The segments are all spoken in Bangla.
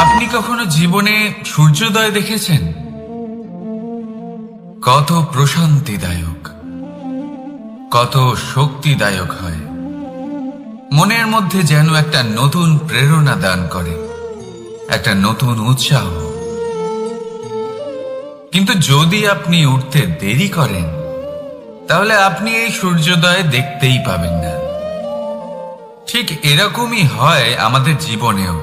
আপনি কখনো জীবনে সূর্যোদয় দেখেছেন? কত প্রশান্তিদায়ক, কত শক্তিদায়ক হয়। মনের মধ্যে যেন একটা নতুন প্রেরণা দান করে, একটা নতুন উৎসাহ। কিন্তু যদি আপনি উঠতে দেরি করেন, তাহলে আপনি এই সূর্যোদয় দেখতেই পাবেন না। ঠিক এরকমই হয় আমাদের জীবনেও।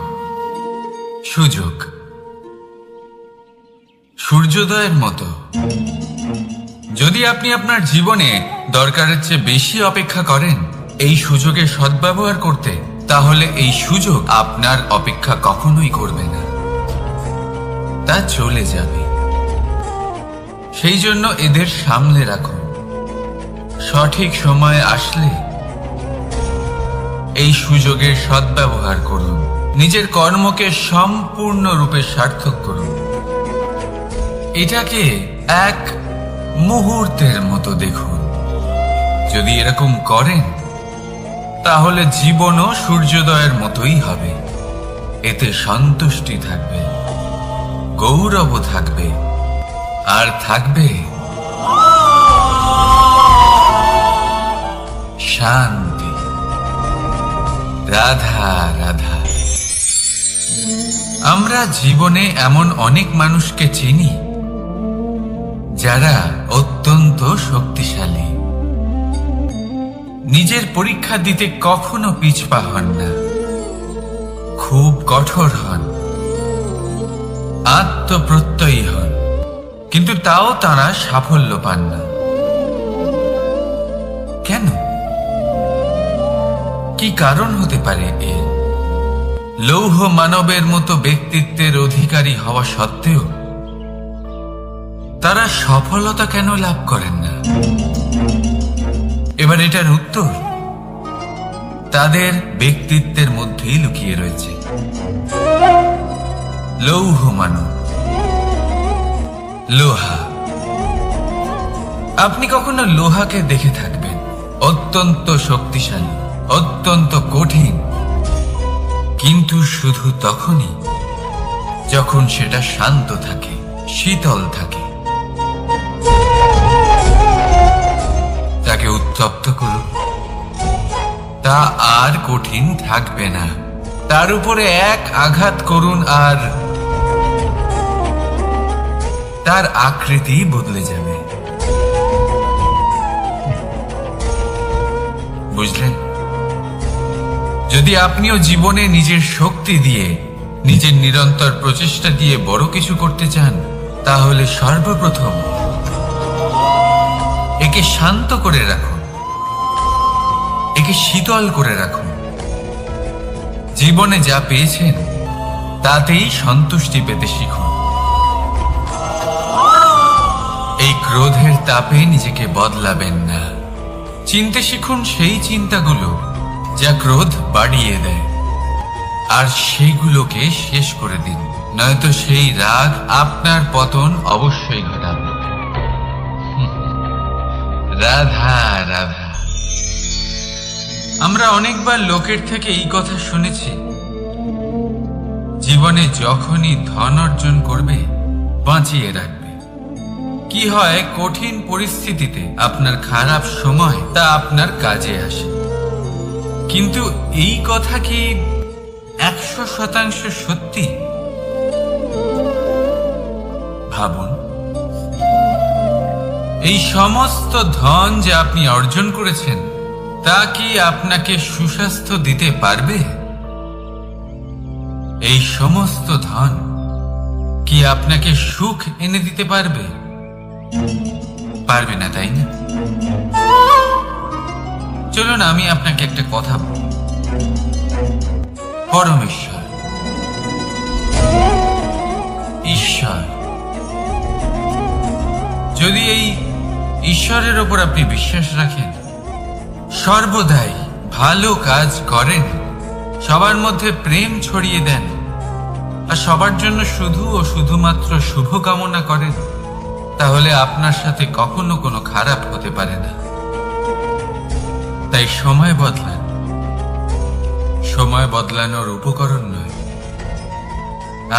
সুযোগ সূর্যোদয়ের মতো। যদি আপনি আপনার জীবনে দরকারের চেয়ে বেশি অপেক্ষা করেন এই সুযোগের সদ্ব্যবহার করতে, তাহলে এই সুযোগ আপনার অপেক্ষা কখনোই করবে না, তা চলে যাবে। সেই জন্য এদের সামলে রাখুন। সঠিক সময় আসলে এই সুযোগের সদ্ব্যবহার করুন। নিজের কর্মকে সম্পূর্ণরূপে সার্থক করুন। এটাকে এক মুহূর্তের মতো দেখুন। যদি এরকম করেন, তাহলে জীবনও সূর্যোদয়ের মতোই হবে। এতে সন্তুষ্টি থাকবে, গৌরব থাকবে, আর থাকবে শান্তি। রাধা রাধা। আমরা জীবনে এমন অনেক মানুষকে চিনি যারা অত্যন্ত শক্তিশালী, নিজের পরীক্ষা দিতে কখনো পিছপা হন না, খুব কঠোর হন, আত্মপ্রত্যয়ী হন, কিন্তু তাও তারা সাফল্য পান না। কেন? কি কারণ হতে পারে এর? লৌহ মানবের মতো ব্যক্তিত্বের অধিকারী হওয়া সত্ত্বেও তারা সফলতা কেন লাভ করেন না? এবার এটার উত্তর তাদের ব্যক্তিত্বের মধ্যেই লুকিয়ে রয়েছে। লৌহ মানব, লোহা। আপনি কখনো লোহাকে দেখে থাকবেন, অত্যন্ত শক্তিশালী, অত্যন্ত কঠিন, কিন্তু শুধু তখনই যখন সেটা শান্ত থাকে, শীতল থাকে। তাকে উত্তপ্ত করুন, তা আর কঠিন থাকবে না। তার উপরে এক আঘাত করুন আর তার আকৃতি বদলে যাবে। বুঝলেন? যদি আপনিও জীবনে নিজের শক্তি দিয়ে, নিজের নিরন্তর প্রচেষ্টা দিয়ে বড় কিছু করতে চান, তাহলে সর্বপ্রথম একে শান্ত করে রাখুন, একে শীতল করে রাখুন। জীবনে যা পেয়েছেন তাতেই সন্তুষ্টি পেতে শিখুন। এই ক্রোধের তাপে নিজেকে বদলাবেন না। চিনতে শিখুন সেই চিন্তাগুলো যা ক্রোধ বাড়িয়ে দেয়, আর সেইগুলোকে শেষ করে দিন, নয়তো সেই রাগ আপনার পতন অবশ্যই ঘটাবে। রাধা রাধা। আমরা অনেকবার লোকের থেকে এই কথা শুনেছি, জীবনে যখনই ধন অর্জন করবে বাঁচিয়ে রাখবে। কি হয়, কঠিন পরিস্থিতিতে আপনার খারাপ সময় তা আপনার কাজে আসে। কিন্তু এই কথা কি 100% সত্যি? ভাবুন, এই সমস্ত ধন যে আপনি অর্জন করেছেন তা কি আপনাকে সুস্বাস্থ্য দিতে পারবে? এই সমস্ত ধন কি আপনাকে সুখ এনে দিতে পারবে? পারবে না, তাই না? চলুন আমি আপনাকে একটা কথা বলি। পরমেশ্বর, ঈশ্বর, যদি এই ঈশ্বরের ওপর আপনি বিশ্বাস রাখেন, সর্বদাই ভালো কাজ করেন, সবার মধ্যে প্রেম ছড়িয়ে দেন, আর সবার জন্য শুধু ও শুধুমাত্র শুভ কামনা করেন, তাহলে আপনার সাথে কখনো কোনো খারাপ হতে পারে না। তাই সময় বদলান, সময় বদলানোর উপকরণ নয়।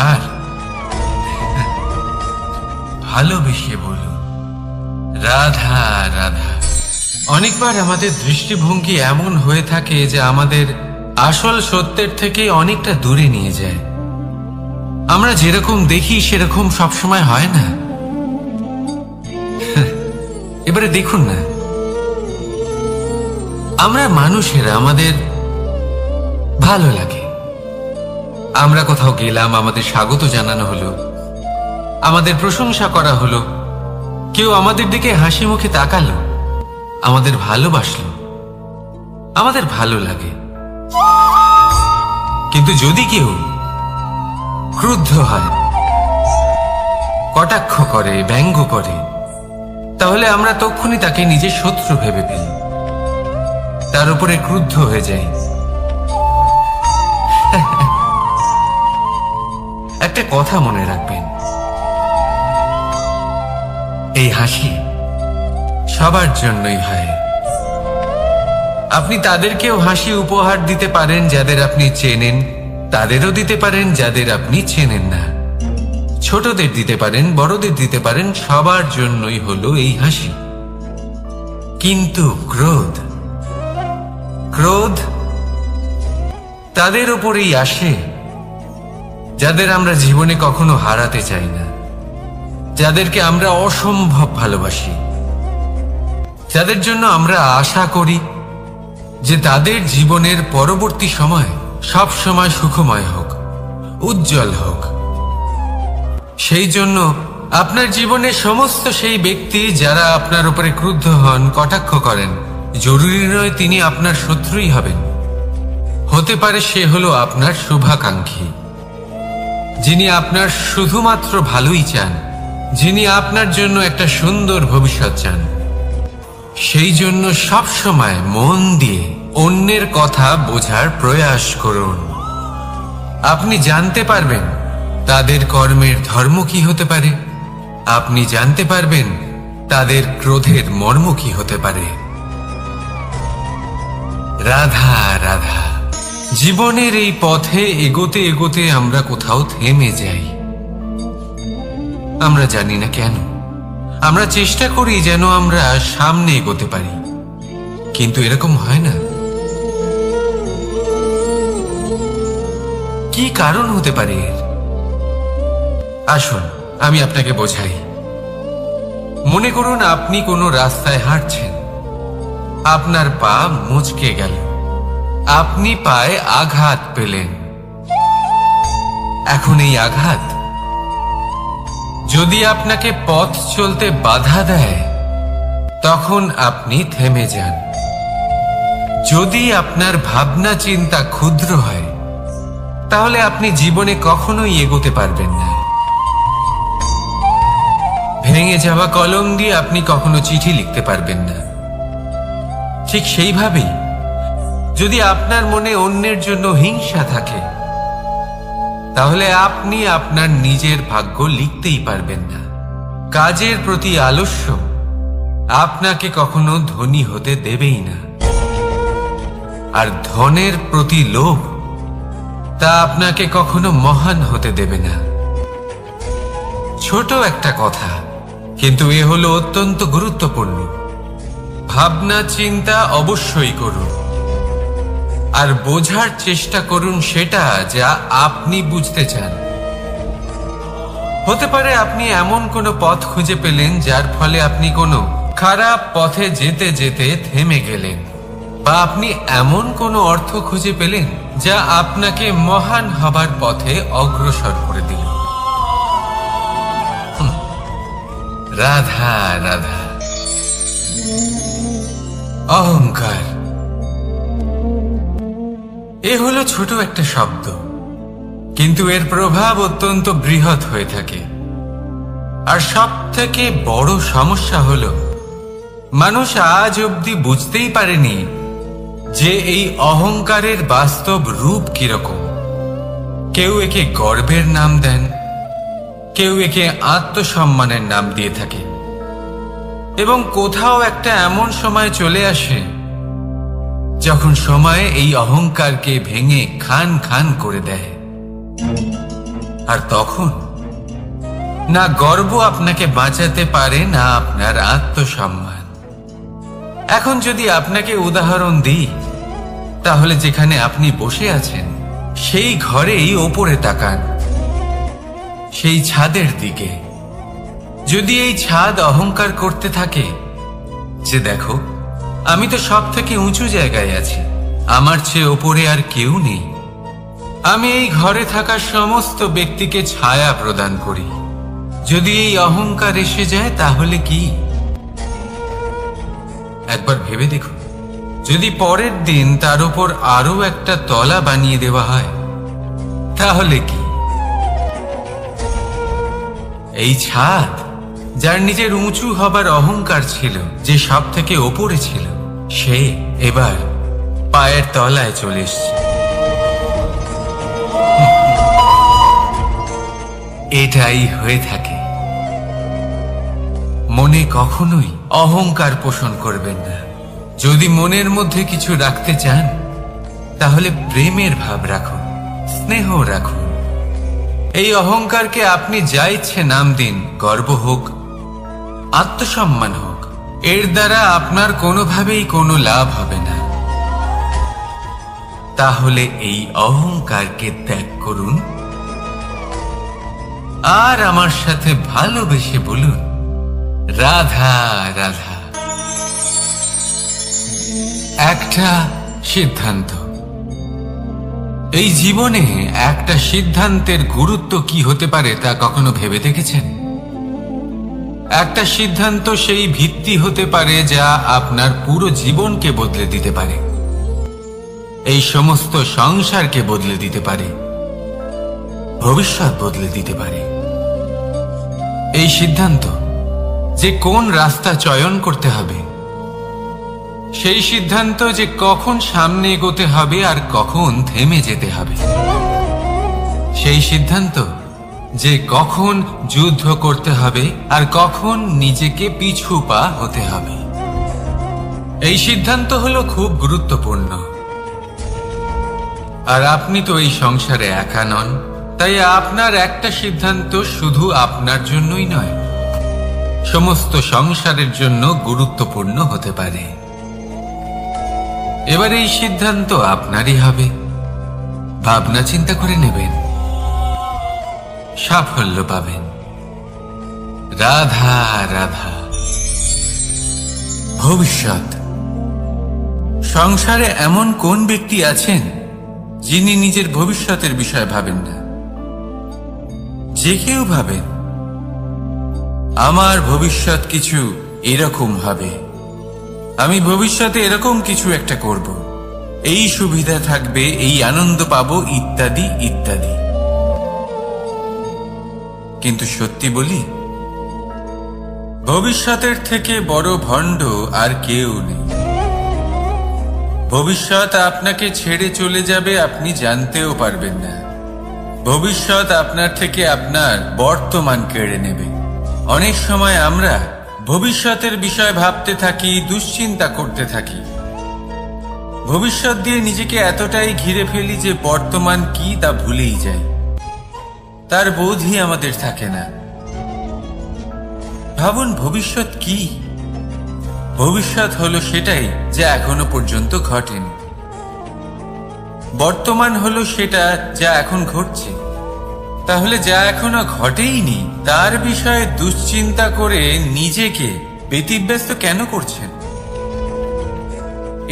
আর ভালোবেসে বলুন, রাধা রাধা। অনেকবার আমাদের দৃষ্টিভঙ্গি এমন হয়ে থাকে যে আমাদের আসল সত্যের থেকে অনেকটা দূরে নিয়ে যায়। আমরা যেরকম দেখি সেরকম সবসময় হয় না। এবারে দেখুন না, আমরা মানুষেরা, আমাদের ভালো লাগে, আমরা কোথাও গেলাম, আমাদের স্বাগত জানানো হলো, আমাদের প্রশংসা করা হলো, কেউ আমাদের দিকে হাসি মুখে তাকালো, আমাদের ভালোবাসলো, আমাদের ভালো লাগে। কিন্তু যদি কেউ ক্রুদ্ধ হয়, কটাক্ষ করে, ব্যঙ্গ করে, তাহলে আমরা তক্ষুনি তাকে নিজের শত্রু ভেবে ফেলি, তার উপরে ক্রুদ্ধ হয়ে যাই। একটা কথা মনে রাখবেন, এই হাসি সবার জন্যই হয়। আপনি তাদেরকেও হাসি উপহার দিতে পারেন যাদের আপনি চেনেন, তাদেরও দিতে পারেন যাদের আপনি চেনেন না, ছোটদের দিতে পারেন, বড়দের দিতে পারেন, সবার জন্যই হলো এই হাসি। কিন্তু ক্রোধ, ক্রোধ তাদের উপরেই আসে যাদের আমরা জীবনে কখনো হারাতে চাই না, যাদেরকে আমরা অসম্ভব ভালোবাসি, যাদের জন্য আমরা আশা করি যে তাদের জীবনের পরবর্তী সময় সব সময় সুখময় হোক, উজ্জ্বল হোক। সেই জন্য আপনার জীবনে সমস্ত সেই ব্যক্তি যারা আপনার উপরে ক্রুদ্ধ হন, কটাক্ষ করেন, জরুরি নয় তিনি আপনার শত্রুই হবেন। হতে পারে সে হলো আপনার শুভাকাঙ্ক্ষী, যিনি আপনার শুধুমাত্র ভালোই চান, যিনি আপনার জন্য একটা সুন্দর ভবিষ্যৎ চান। সেই জন্য সব সময় মন দিয়ে অন্যের কথা বোঝার প্রয়াস করুন। আপনি জানতে পারবেন তাদের কর্মের ধর্ম কি হতে পারে, আপনি জানতে পারবেন তাদের ক্রোধের মর্ম কি হতে পারে। রাধা রাধা। জীবনের এই পথে এগোতে এগোতে আমরা কোথাও থেমে যাই, আমরা জানি না কেন। আমরা চেষ্টা করি যেন আমরা সামনে এগোতে পারি, কিন্তু এরকম হয় না। কি কারণ হতে পারে এর? আসুন আমি আপনাকে বোঝাই। মনে করুন আপনি কোনো রাস্তায় হাঁটছেন, আপনার পা মুচকে গেল, আপনি পায়ে আঘাত পেলেন। এখন এই আঘাত যদি আপনাকে পথ চলতে বাধা দেয়, তখন আপনি থেমে যান। যদি আপনার ভাবনা চিন্তা ক্ষুদ্র হয়, তাহলে আপনি জীবনে কখনোই এগোতে পারবেন না। ভেঙে যাওয়া কলম দিয়ে আপনি কখনো চিঠি লিখতে পারবেন না। ঠিক সেইভাবেই যদি আপনার মনে অন্যের জন্য হিংসা থাকে, তাহলে আপনি আপনার নিজের ভাগ্য লিখতেই পারবেন না। কাজের প্রতি আলস্য আপনাকে কখনো ধনী হতে দেবেই না, আর ধনের প্রতি লোভ তা আপনাকে কখনো মহান হতে দেবে না। ছোট একটা কথা, কিন্তু এ হলো অত্যন্ত গুরুত্বপূর্ণ। ভাবনা চিন্তা অবশ্যই করুন, আর বোঝার চেষ্টা করুন সেটা যা আপনি বুঝতে চান। হতে পারে আপনি এমন কোনো পথ খুঁজে পেলেন যার ফলে আপনি কোনো খারাপ পথে যেতে যেতে থেমে গেলেন, বা আপনি এমন কোনো অর্থ খুঁজে পেলেন যা আপনাকে মহান হবার পথে অগ্রসর করে দিল। রাধা রাধা। অহংকার এ হলো ছোট একটা শব্দ, কিন্তু এর প্রভাব অত্যন্ত বৃহৎ হয়ে থাকে। আর সব থেকে বড় সমস্যা হলো মানুষ আজ অবধি বুঝতেই পারেনি যে এই অহংকারের বাস্তব রূপ কিরকম। কেউ একে গর্বের নাম দেন, কেউ একে আত্মসম্মানের নাম দিয়ে থাকে, এবং কোথাও একটা এমন সময় চলে আসে যখন সময় এই অহংকারকে ভেঙে খান খান করে দেয়। আর তখন না গর্ব আপনাকে বাঁচাতে পারে, না আপনার আত্মসম্মান। এখন যদি আপনাকে উদাহরণ দিই, তাহলে যেখানে আপনি বসে আছেন সেই ঘরেই ওপরে তাকান, সেই ছাদের দিকে। যদি এই ছাদ অহংকার করতে থাকে যে দেখো, আমি তো সব থেকে উঁচু জায়গায় আছি, আমার চেয়ে ওপরে আর কেউ নেই, আমি এই ঘরে থাকা সমস্ত ব্যক্তিকে ছায়া প্রদান করি, যদি এই অহংকার এসে যায় তাহলে কি? একবার ভেবে দেখুন, যদি পরের দিন তার উপর আরো একটা তলা বানিয়ে দেওয়া হয় তাহলে কি? এই ছাদ, যার নিজের উঁচু হবার অহংকার ছিল, যে সব থেকে ওপরে ছিল, সে এবার পায়ের তলায় চলে এসছে। এটাই হয়ে থাকে। মনে কখনোই অহংকার পোষণ করবেন না। যদি মনের মধ্যে কিছু রাখতে চান তাহলে প্রেমের ভাব রাখুন, স্নেহ রাখুন। এই অহংকারকে আপনি যা ইচ্ছে নাম দিন, গর্ব হোক, আত্মসম্মান হোক, এর দ্বারা আপনার কোনোভাবেই কোনো লাভ হবে না। তাহলে এই অহংকারকে ত্যাগ করুন আর আমার সাথে ভালোবেসে বলুন, রাধা রাধা। একটা সিদ্ধান্ত। এই জীবনে একটা সিদ্ধান্তের গুরুত্ব কি হতে পারে তা কখনো ভেবে দেখেছেন? একটা সিদ্ধান্ত সেই ভিত্তি হতে পারে যা আপনার পুরো জীবনকে বদলে দিতে পারে, এই সমস্ত সংসারকে বদলে দিতে পারে, ভবিষ্যৎ বদলে দিতে পারে। এই সিদ্ধান্ত যে কোন রাস্তা চয়ন করতে হবে, সেই সিদ্ধান্ত যে কখন সামনে এগোতে হবে আর কখন থেমে যেতে হবে, সেই সিদ্ধান্ত যে কখন যুদ্ধ করতে হবে আর কখন নিজেকে পিছু পা হতে হবে। এই সিদ্ধান্ত হলো খুব গুরুত্বপূর্ণ। আর আপনি তো এই সংসারে একা নন, তাই আপনার একটা সিদ্ধান্ত শুধু আপনার জন্যই নয়, সমস্ত সংসারের জন্য গুরুত্বপূর্ণ হতে পারে। এবার এই সিদ্ধান্ত আপনারই হবে। ভাবনা চিন্তা করে নেবেন, সাফল্য পাবেন। রাধা রাধা। ভবিষ্যৎ। সংসারে এমন কোন ব্যক্তি আছেন যিনি নিজের ভবিষ্যতের বিষয়ে ভাবেন না? যে কেউ ভাবেন আমার ভবিষ্যৎ কিছু এরকম হবে, আমি ভবিষ্যতে এরকম কিছু একটা করব, এই সুবিধা থাকবে, এই আনন্দ পাবো, ইত্যাদি ইত্যাদি। কিন্তু সত্যি বলি, ভবিষ্যতের থেকে বড় ভণ্ড আর কেউ নেই। ভবিষ্যৎ আপনাকে ছেড়ে চলে যাবে, আপনি জানতেও পারবেন না। ভবিষ্যৎ আপনার থেকে আপনার বর্তমান কেড়ে নেবে। অনেক সময় আমরা ভবিষ্যতের বিষয় ভাবতে থাকি, দুশ্চিন্তা করতে থাকি, ভবিষ্যৎ দিয়ে নিজেকে এতটাই ঘিরে ফেলি যে বর্তমান কি তা ভুলেই যাই, তার বোধই আমাদের থাকে না। ভাবুন, ভবিষ্যৎ কি? ভবিষ্যৎ হলো সেটাই যা এখনো পর্যন্ত ঘটেনি। বর্তমান হলো সেটা যা এখন ঘটছে। তাহলে যা এখনো ঘটেইনি তার বিষয়ে দুশ্চিন্তা করে নিজেকে ব্যতিব্যস্ত কেন করছেন?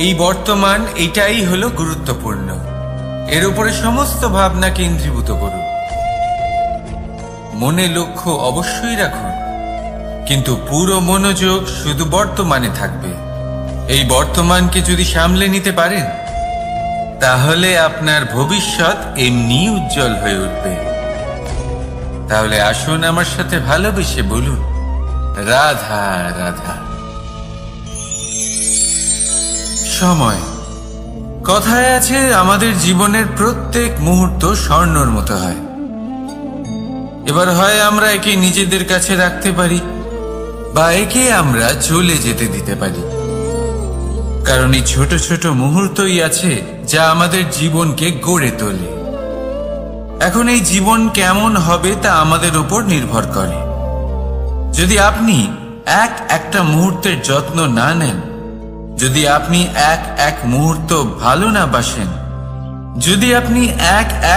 এই বর্তমান, এটাই হলো গুরুত্বপূর্ণ। এর উপরে সমস্ত ভাবনা কেন্দ্রীভূত করুন। মনে লক্ষ্য অবশ্যই রাখুন, কিন্তু পুরো মনোযোগ শুধু বর্তমানে থাকবে। এই বর্তমানকে যদি সামলে নিতে পারেন তাহলে আপনার ভবিষ্যৎ এমনি উজ্জ্বল হয়ে উঠবে। তাহলে আসুন আমার সাথে ভালোবেসে বলুন, রাধা রাধা। সময়। কথায় আছে, আমাদের জীবনের প্রত্যেক মুহূর্ত স্বর্ণর মতো হয়। এবার হয় আমরা একে নিজেদের কাছে রাখতে পারি বা একে আমরা চলে যেতে দিতে পারি, কারণ এই ছোট ছোট মুহূর্তই আছে যা আমাদের জীবনকে গড়ে তোলে। এখন এই জীবন কেমন হবে তা আমাদের উপর নির্ভর করে। যদি আপনি একটা মুহূর্তের যত্ন না নেন, যদি আপনি এক মুহূর্ত ভালো না বাসেন, যদি আপনি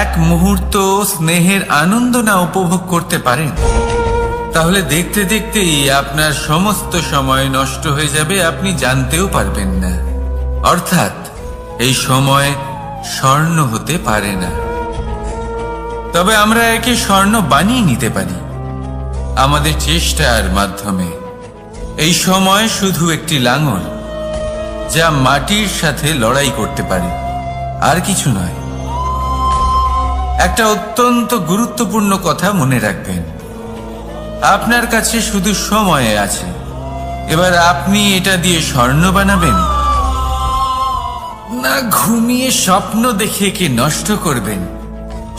এক মুহূর্ত স্নেহের আনন্দ না উপভোগ করতে পারেন, তাহলে দেখতে দেখতেই আপনার সমস্ত সময় নষ্ট হয়ে যাবে, আপনি জানতেও পারবেন না। অর্থাৎ এই সময় স্বর্ণ হতে পারে না। তবে আমরা একে স্বর্ণ বানিয়ে নিতে পারি আমাদের চেষ্টার মাধ্যমে। এই সময় শুধু একটি লাঙল যা মাটির সাথে লড়াই করতে পারে, আর কিছু নয়। একটা অত্যন্ত গুরুত্বপূর্ণ কথা মনে রাখবেন, আপনার কাছে শুধু সময় আছে। এবার আপনি এটা দিয়ে স্বর্ণ বানাবেন, না ঘুমিয়ে স্বপ্ন দেখে একে নষ্ট করবেন,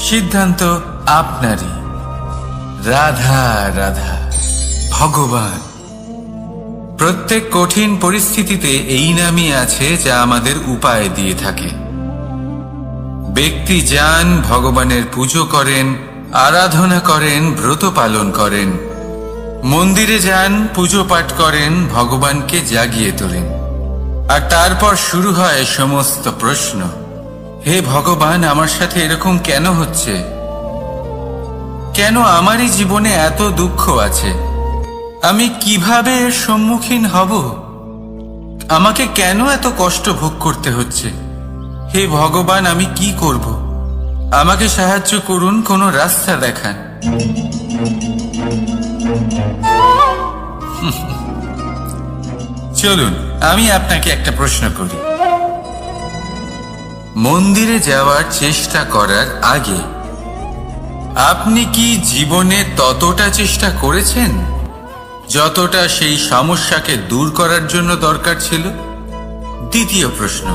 সিদ্ধান্ত আপনারই। রাধা রাধা। ভগবান প্রত্যেক কঠিন পরিস্থিতিতে এই নামই আছে যা আমাদের উপায় দিয়ে থাকে। ব্যক্তি যান, ভগবানের পুজো করেন, আরাধনা করেন, ব্রত পালন করেন, মন্দিরে যান, পুজো পাঠ করেন, ভগবানকে জাগিয়ে তোলেন, আর তারপর শুরু হয় সমস্ত প্রশ্ন। হে ভগবান, আমার সাথে এরকম কেন হচ্ছে? কেন আমারই জীবনে এত দুঃখ আছে? আমি কিভাবে এর সম্মুখীন হব? আমাকে কেন এত কষ্ট ভোগ করতে হচ্ছে? হে ভগবান, আমি কি করব? আমাকে সাহায্য করুন, কোনো রাস্তা দেখান। চলুন আমি আপনাকে একটা প্রশ্ন করি। মন্দিরে যাওয়ার চেষ্টা করার আগে আপনি কি জীবনে ততটা চেষ্টা করেছেন যতটা সেই সমস্যাকে দূর করার জন্য দরকার ছিল? দ্বিতীয় প্রশ্ন,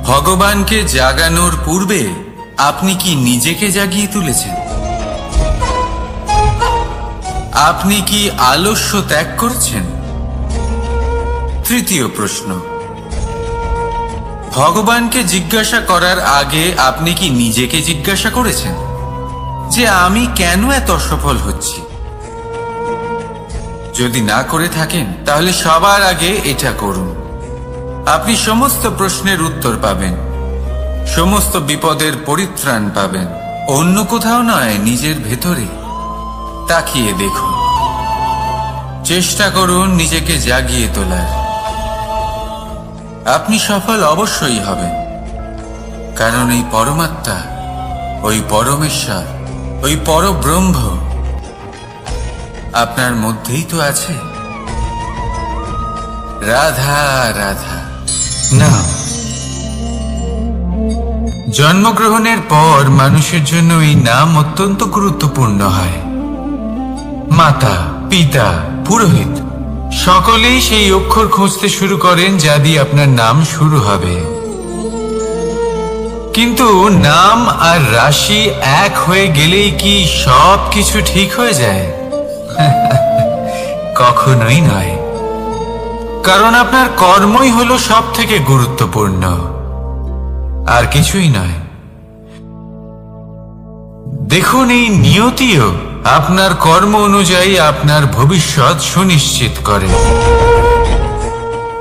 ভগবানকে জাগানোর পূর্বে আপনি কি নিজেকে জাগিয়ে তুলেছেন? আপনি কি আলস্য ত্যাগ করছেন? তৃতীয় প্রশ্ন, ভগবানকে জিজ্ঞাসা করার আগে আপনি কি নিজেকে জিজ্ঞাসা করেছেন যে আমি কেন এত অসফল হচ্ছি? যদি না করে থাকেন তাহলে সবার আগে এটা করুন। আপনি সমস্ত প্রশ্নের উত্তর পাবেন, সমস্ত বিপদের পরিত্রাণ পাবেন। অন্য কোথাও নয়, নিজের ভেতরে তাকিয়ে দেখুন। চেষ্টা করুন নিজেকে জাগিয়ে তোলার। আপনি সফল অবশ্যই হবেন, কারণ এই পরমাত্মা, ওই পরমেশ্বর, ওই পরব্রহ্ম আপনার মধ্যেই তো আছে। রাধা রাধা। না, জন্মগ্রহণের পর মানুষের জন্য এই নাম অত্যন্ত গুরুত্বপূর্ণ হয়। মাতা, পিতা, পুরোহিত সকলেই সেই অক্ষর খুঁজতে শুরু করেন যা দিয়ে আপনার নাম শুরু হবে। কিন্তু নাম আর রাশি এক হয়ে গেলেই কি সব কিছু ঠিক হয়ে যায়? কখনোই নয়, কারণ আপনার কর্মই হলো সব থেকে গুরুত্বপূর্ণ, আর কিছুই নয়। দেখুন, এই নিয়তিও আপনার কর্ম অনুযায়ী আপনার ভবিষ্যৎ সুনিশ্চিত করে।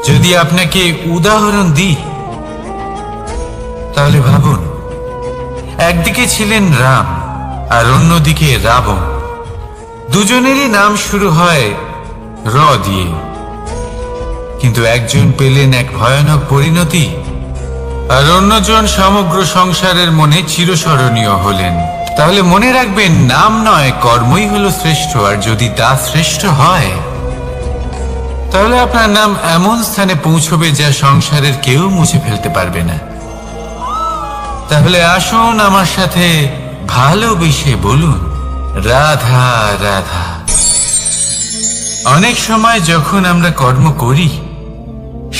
যদি আপনাকে উদাহরণ দিই তাহলে ভাবুন, একদিকে ছিলেন রাম আর অন্যদিকে রাবণ। দুজনেরই নাম শুরু হয় র দিয়ে, কিন্তু একজন পেলেন এক ভয়ানক পরিণতি আর অন্যজন সমগ্র সংসারের মনে চিরস্মরণীয় হলেন। তাহলে মনে রাখবেন, নাম নয়, কর্মই হলো শ্রেষ্ঠ। আর যদি তা শ্রেষ্ঠ হয় তাহলে আপনার নাম এমন স্থানে পৌঁছবে যা সংসারের কেউ মুছে ফেলতে পারবে না। তাহলে আসুন আমার সাথে ভালোবেসে বলুন, রাধা রাধা। অনেক সময় যখন আমরা কর্ম করি,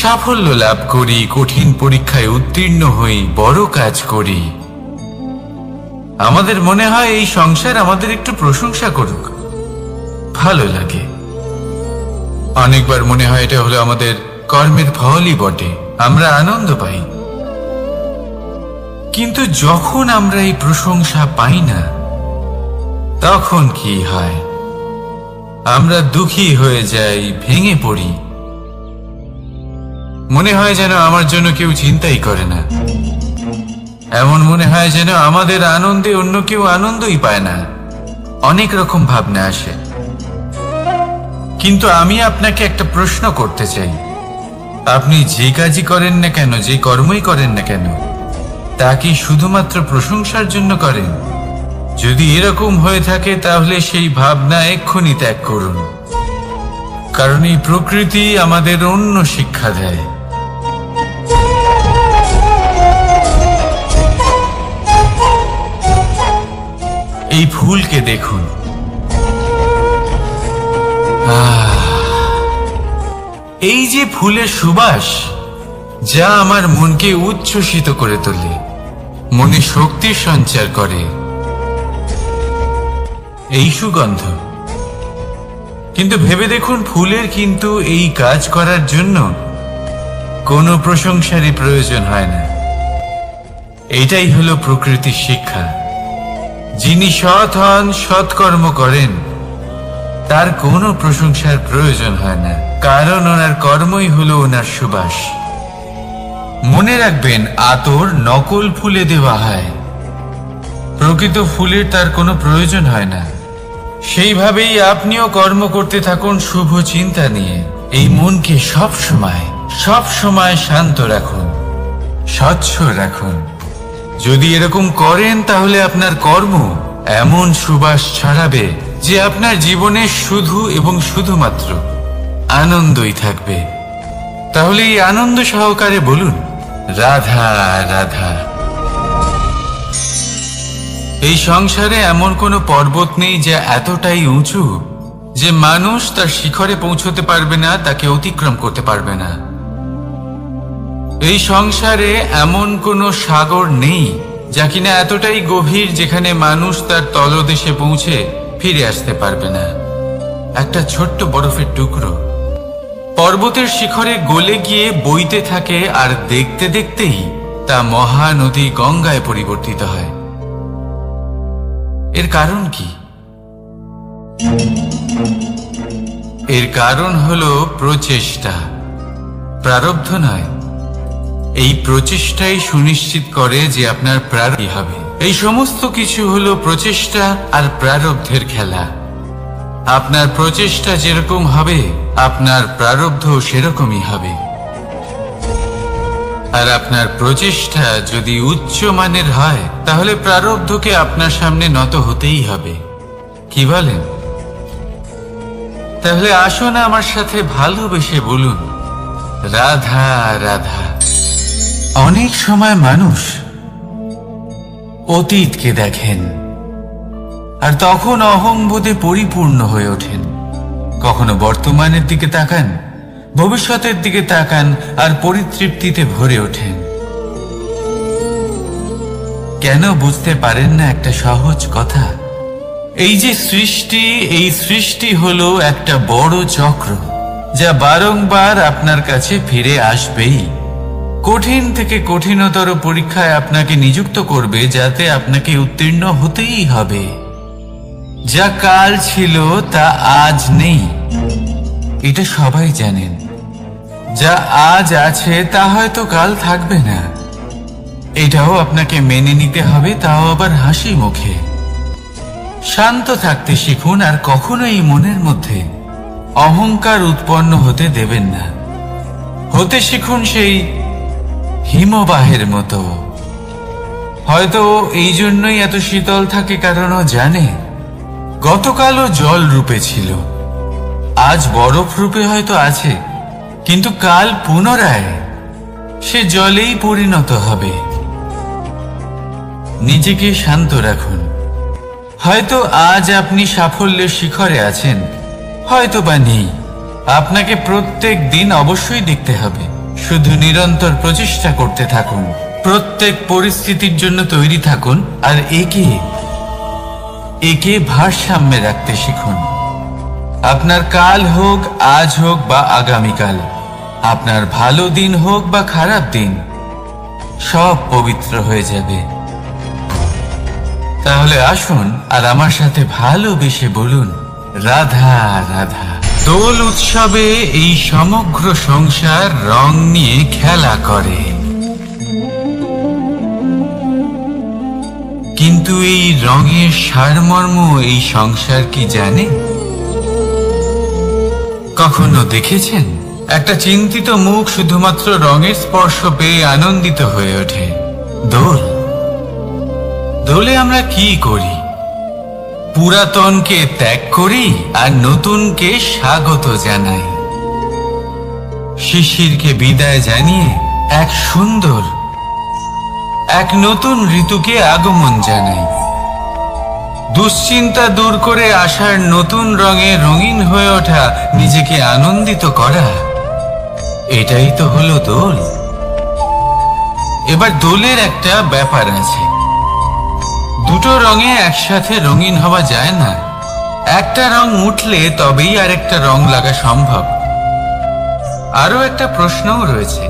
সাফল্য লাভ করি, কঠিন পরীক্ষায় উত্তীর্ণ হই, বড় কাজ করি, আমাদের মনে হয় এই সংসার আমাদের একটু প্রশংসা করুক, ভালো লাগে। অনেকবার মনে হয় এটা হলো আমাদের কর্মের ফলই বটে, আমরা আনন্দ পাই। কিন্তু যখন আমরা এই প্রশংসা পাই না, তখন কি হয়? আমরা দুঃখী হয়ে যাই, ভেঙে পড়ি। মনে হয় যেন আমার জন্য কেউ চিন্তাই করে না। এমন মনে হয় যেন আমাদের আনন্দে অন্য কেউ আনন্দই পায় না। অনেক রকম ভাবনা আসে। কিন্তু আমি আপনাকে একটা প্রশ্ন করতে চাই। আপনি যে কাজই করেন না কেন, যে কর্মই করেন না কেন, তা কি শুধুমাত্র প্রশংসার জন্য করেন? যদি এরকম হয়ে থাকে তাহলে সেই ভাবনা এক্ষুনি ত্যাগ করুন। কারণ এই প্রকৃতি আমাদের অন্য শিক্ষা দেয়। এই ফুলকে দেখুন। এই যে ফুলের সুবাস, যা আমার মনকে উচ্ছ্বসিত করে তোলে, মনে শক্তির সঞ্চার করে, এই সুগন্ধ। কিন্তু ভেবে দেখুন, ফুলের কিন্তু এই কাজ করার জন্য কোনো প্রশংসারই প্রয়োজন হয় না। এটাই হলো প্রকৃতির শিক্ষা। যিনি সৎ হন, সৎকর্ম করেন, তার কোনো প্রশংসার প্রয়োজন হয় না, কারণ ওনার কর্মই হলো ওনার সুবাস। মনে রাখবেন, আতর নকল ফুলে দেওয়া হয়, প্রকৃত ফুলের তার কোনো প্রয়োজন হয় না। সেইভাবেই আপনিও কর্ম করতে থাকুন শুভ চিন্তা নিয়ে। এই মনকে সব সময় শান্ত রাখুন, স্বচ্ছ রাখুন। যদি এরকম করেন তাহলে আপনার কর্ম এমন সুবাস ছড়াবে যে আপনার জীবনে শুধু এবং শুধুমাত্র আনন্দই থাকবে। তাহলে এই আনন্দ সহকারে বলুন, রাধা রাধা। এই সংসারে এমন কোনো পর্বত নেই যা এতটাই উঁচু যে মানুষ তার শিখরে পৌঁছতে পারবে না, তাকে অতিক্রম করতে পারবে না। এই সংসারে এমন কোনো সাগর নেই যা কিনা এতটাই গভীর যেখানে মানুষ তার তলদেশে পৌঁছে ফিরে আসতে পারবে না। একটা ছোট্ট বরফের টুকরো পর্বতের শিখরে গলে গিয়ে বইতে থাকে, আর দেখতে দেখতেই তা মহানদী গঙ্গায় পরিবর্তিত হয়। এর কারণ কি? এর কারণ হলো প্রচেষ্টা, প্রারব্ধ নয়। এই প্রচেষ্টাই সুনিশ্চিত করে যে আপনার প্রারব্ধ হবে। এই সমস্ত কিছু হলো প্রচেষ্টা আর প্রারব্ধের খেলা। আপনার প্রচেষ্টা যেরকম হবে, আপনার প্রারব্ধ সেরকমই হবে। আর আপনার প্রচেষ্টা যদি উচ্চ মানের হয়, তাহলে প্রারব্ধকে আপনার সামনে নত হতেই হবে। কি বলেন? তাহলে আসুন আমার সাথে ভালোবেসে বলুন, রাধা রাধা। অনেক সময় মানুষ অতীতকে দেখেন আর তখন অহংবোধে পরিপূর্ণ হয়ে ওঠেন। কখনো বর্তমানের দিকে তাকান, ভবিষ্যতের দিকে তাকান আর পরিতৃপ্তিতে ভরে ওঠেন। কেন বুঝতে পারেন না একটা সহজ কথা? এই যে সৃষ্টি, এই সৃষ্টি হলো একটা বড় চক্র যা বারংবার আপনার কাছে ফিরে আসবেই। কঠিন থেকে কঠিনতর পরীক্ষায় আপনাকে নিযুক্ত করবে, যাতে আপনাকে উত্তীর্ণ হতেই হবে। যা কাল ছিল তা আজ নেই, এটা সবাই জানেন। যা আজ আছে তা হয়তো কাল থাকবে না, এটাও আপনাকে মেনে নিতে হবে, তাও আবার হাসি মুখে। শান্ত থাকতে শিখুন আর কখনোই মনের মধ্যে অহংকার উৎপন্ন হতে দেবেন না। হতে শিখুন সেই হিমবাহের মতো। হয়তো এই জন্যই এত শীতল থাকে, কারণ ও জানে গতকালও জল রূপে ছিল, আজ বরফ রূপে হয়তো আছে, কিন্তু কাল পুনরায় সে জলেই পরিণত হবে। নিজেকে শান্ত রাখুন। হয়তো আজ আপনি সাফল্যের শিখরে আছেন, হয়তো বা নেই। আপনাকে প্রত্যেক দিন অবশ্যই দেখতে হবে। শুধু নিরন্তর প্রচেষ্টা করতে থাকুন, প্রত্যেক পরিস্থিতির জন্য তৈরি থাকুন, আর একে ভারসাম্যে রাখতে শিখুন। আপনার কাল হোক, আজ হোক বা আগামীকাল, আপনার ভালো দিন হোক বা খারাপ দিন, সব পবিত্র হয়ে যাবে। তাহলে আসুন আর আমার সাথে ভালোবেসে বলুন, রাধা রাধা। দোল উৎসবে এই সমগ্র সংসার রং নিয়ে খেলা করে, কিন্তু এই রঙের সারমর্ম এই সংসার কি জানে? কখনো দেখেছেন একটা চিন্তিত মুখ শুধুমাত্র রঙের স্পর্শ পেয়ে আনন্দিত হয়ে ওঠে? দোলে আমরা কি করি? পুরাতনকে ত্যাগ করি আর নতুনকে স্বাগত জানাই। শিশিরকে বিদায় জানিয়ে এক সুন্দর, এক নতুন ঋতুকে আগমন জানাই। দুশ্চিন্তা দূর করে আসার নতুন রঙে রঙিন হয়ে ওঠা, নিজেকে আনন্দিত করা, এটাই তো হলো দোল। এবার দোলের একটা ব্যাপার আছে, দুটো রঙে একসাথে রঙিন হওয়া যায় না। একটা রং উঠলে তবেই আরেকটা রং লাগা সম্ভব। আরো একটা প্রশ্নও রয়েছে,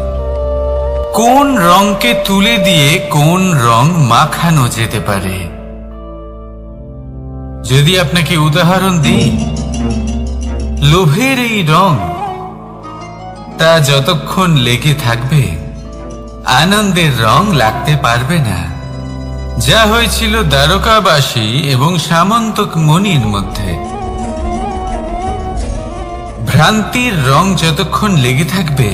কোন রংকে তুলে দিয়ে কোন রং মাখানো যেতে পারে? যদি আপনাকে উদাহরণ দিই, লোভের এই রং, তা যতক্ষণ লেগে থাকবে আনন্দের রং লাগতে পারবে না। যা হয়েছিল দ্বারকাবাসী এবং সামন্তক মণির মধ্যে। ভ্রান্তির রং যতক্ষণ লেগে থাকবে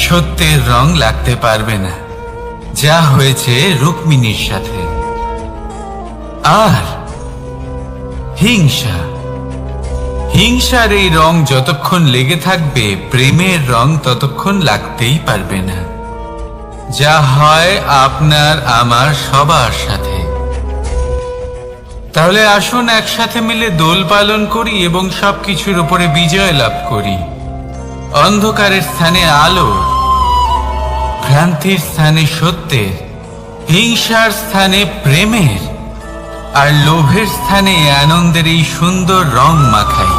সত্যের রং লাগতে পারবে না, যা হয়েছে রুক্মিণীর সাথে। আর হিংসার এই রং যতক্ষণ লেগে থাকবে প্রেমের রং ততক্ষণ লাগতেই পারবে না, যা হয় আপনার আমার সবার সাথে। তাহলে আসুন একসাথে মিলে দোল পালন করি এবং সবকিছুর উপরে বিজয় লাভ করি। অন্ধকারের স্থানে আলো, ভ্রান্তির স্থানে সত্যের, হিংসার স্থানে প্রেমের, আর লোভের স্থানে আনন্দের এই সুন্দর রং মাখাই।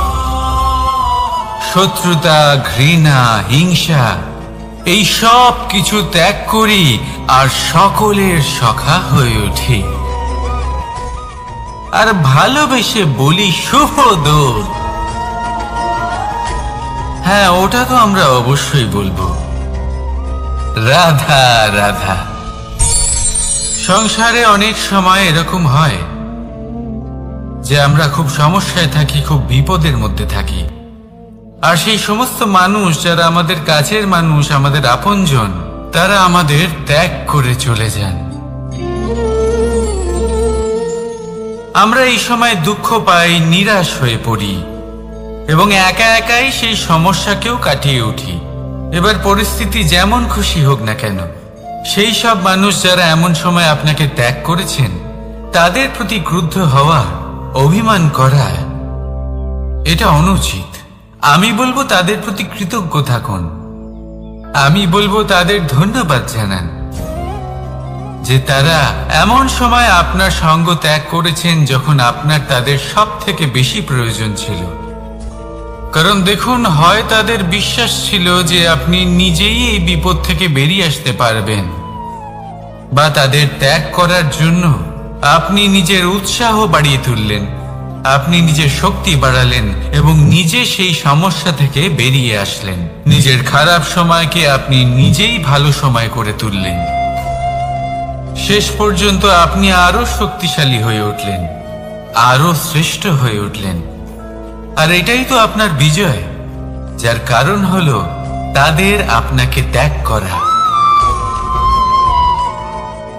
শত্রুতা, ঘৃণা, হিংসা, এই সব কিছু ত্যাগ করি আর সকলের সখা হয়ে উঠি। আর ভালোবেসে বলি, শুভ দোল। হ্যাঁ, ওটা তো আমরা অবশ্যই বলবো, রাধা রাধা। সংসারে অনেক সময় এরকম হয় যে আমরা খুব সমস্যায় থাকি, খুব বিপদের মধ্যে থাকি। আর সেই সমস্ত মানুষ যারা আমাদের কাছের মানুষ, আমাদের আপনজন, তারা আমাদের ত্যাগ করে চলে যান। আমরা এই সময় দুঃখ পাই, নিরাশ হয়ে পড়ি এবং একা একাই সেই সমস্যাকেও কাটিয়ে উঠি। এবার পরিস্থিতি যেমন খুশি হোক না কেন, সেই সব মানুষ যারা এমন সময় আপনাকে ত্যাগ করেছেন, তাদের প্রতি ক্রুদ্ধ হওয়া, অভিমান করা, এটা অনুচিত। আমি বলবো তাদের প্রতি কৃতজ্ঞ থাকুন। আমি বলবো তাদের ধন্যবাদ জানান যে তারা এমন সময় আপনার সঙ্গ ত্যাগ করেছেন যখন আপনার তাদের সব থেকে বেশি প্রয়োজন ছিল। কারণ দেখুন, হয় তাদের বিশ্বাস ছিল যে আপনি নিজেই এই বিপদ থেকে বেরিয়ে আসতে পারবেন, বা তাদের ত্যাগ করার জন্য আপনি নিজের উৎসাহ বাড়িয়ে তুললেন, আপনি নিজের শক্তি বাড়ালেন এবং নিজে সেই সমস্যা থেকে বেরিয়ে আসলেন। নিজের খারাপ সময়কে আপনি নিজেই ভালো সময় করে তুললেন। শেষ পর্যন্ত আপনি আরো শক্তিশালী হয়ে উঠলেন, আরো শ্রেষ্ঠ হয়ে উঠলেন। আর এটাই তো আপনার বিজয়, যার কারণ হলো তাদের আপনাকে ত্যাগ করা।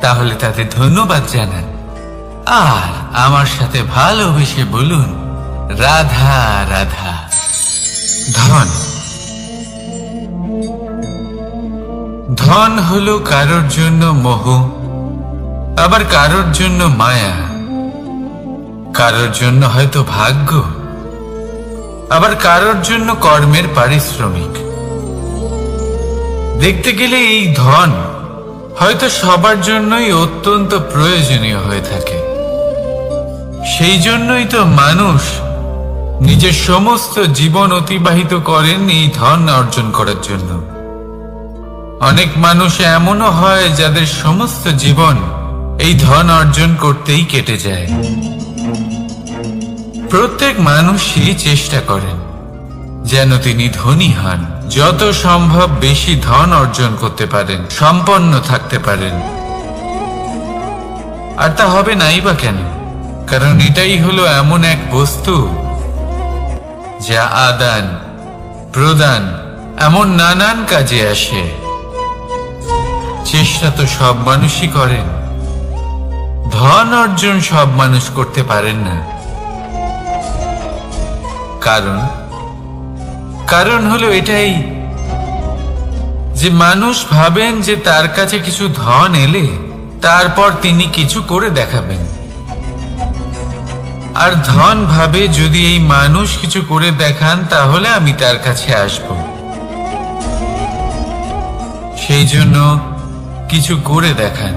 তাহলে তাদের ধন্যবাদ জানান আর আমার সাথে ভালোবেসে বলুন, রাধা রাধা। ধন হলো কারোর জন্য মোহ, আবার কারোর জন্য মায়া, কারোর জন্য হয়তো ভাগ্য, আবার কারোর জন্য কর্মের পারিশ্রমিক। দেখতে গেলে এই ধন হয়তো সবার জন্যই অত্যন্ত প্রয়োজনীয় হয়ে থাকে। সেই জন্যই তো মানুষ নিজের সমস্ত জীবন অতিবাহিত করেন এই ধন অর্জন করার জন্য। অনেক মানুষ এমনও হয় যাদের সমস্ত জীবন এই ধন অর্জন করতেই কেটে যায়। প্রত্যেক মানুষই চেষ্টা করেন যেন তিনি ধনী হন, যত সম্ভব বেশি ধন অর্জন করতে পারেন, সম্পন্ন থাকতে পারেন। আর তা হবে নাই বা কেন? কারণ এটাই হলো এমন এক বস্তু যা আদান প্রদান এমন নানান কাজে আসে। চেষ্টা তো সব মানুষই করেন, ধন অর্জন সব মানুষ করতে পারেন না। কারণ হলো এটাই যে মানুষ ভাবেন যে তার কাছে কিছু ধন এলে তারপর তিনি কিছু করে দেখাবেন, আর ধন ভাবে যদি এই মানুষ কিছু করে দেখান তাহলে আমি তার কাছে আসব। সেই জন্য কিছু করে দেখান,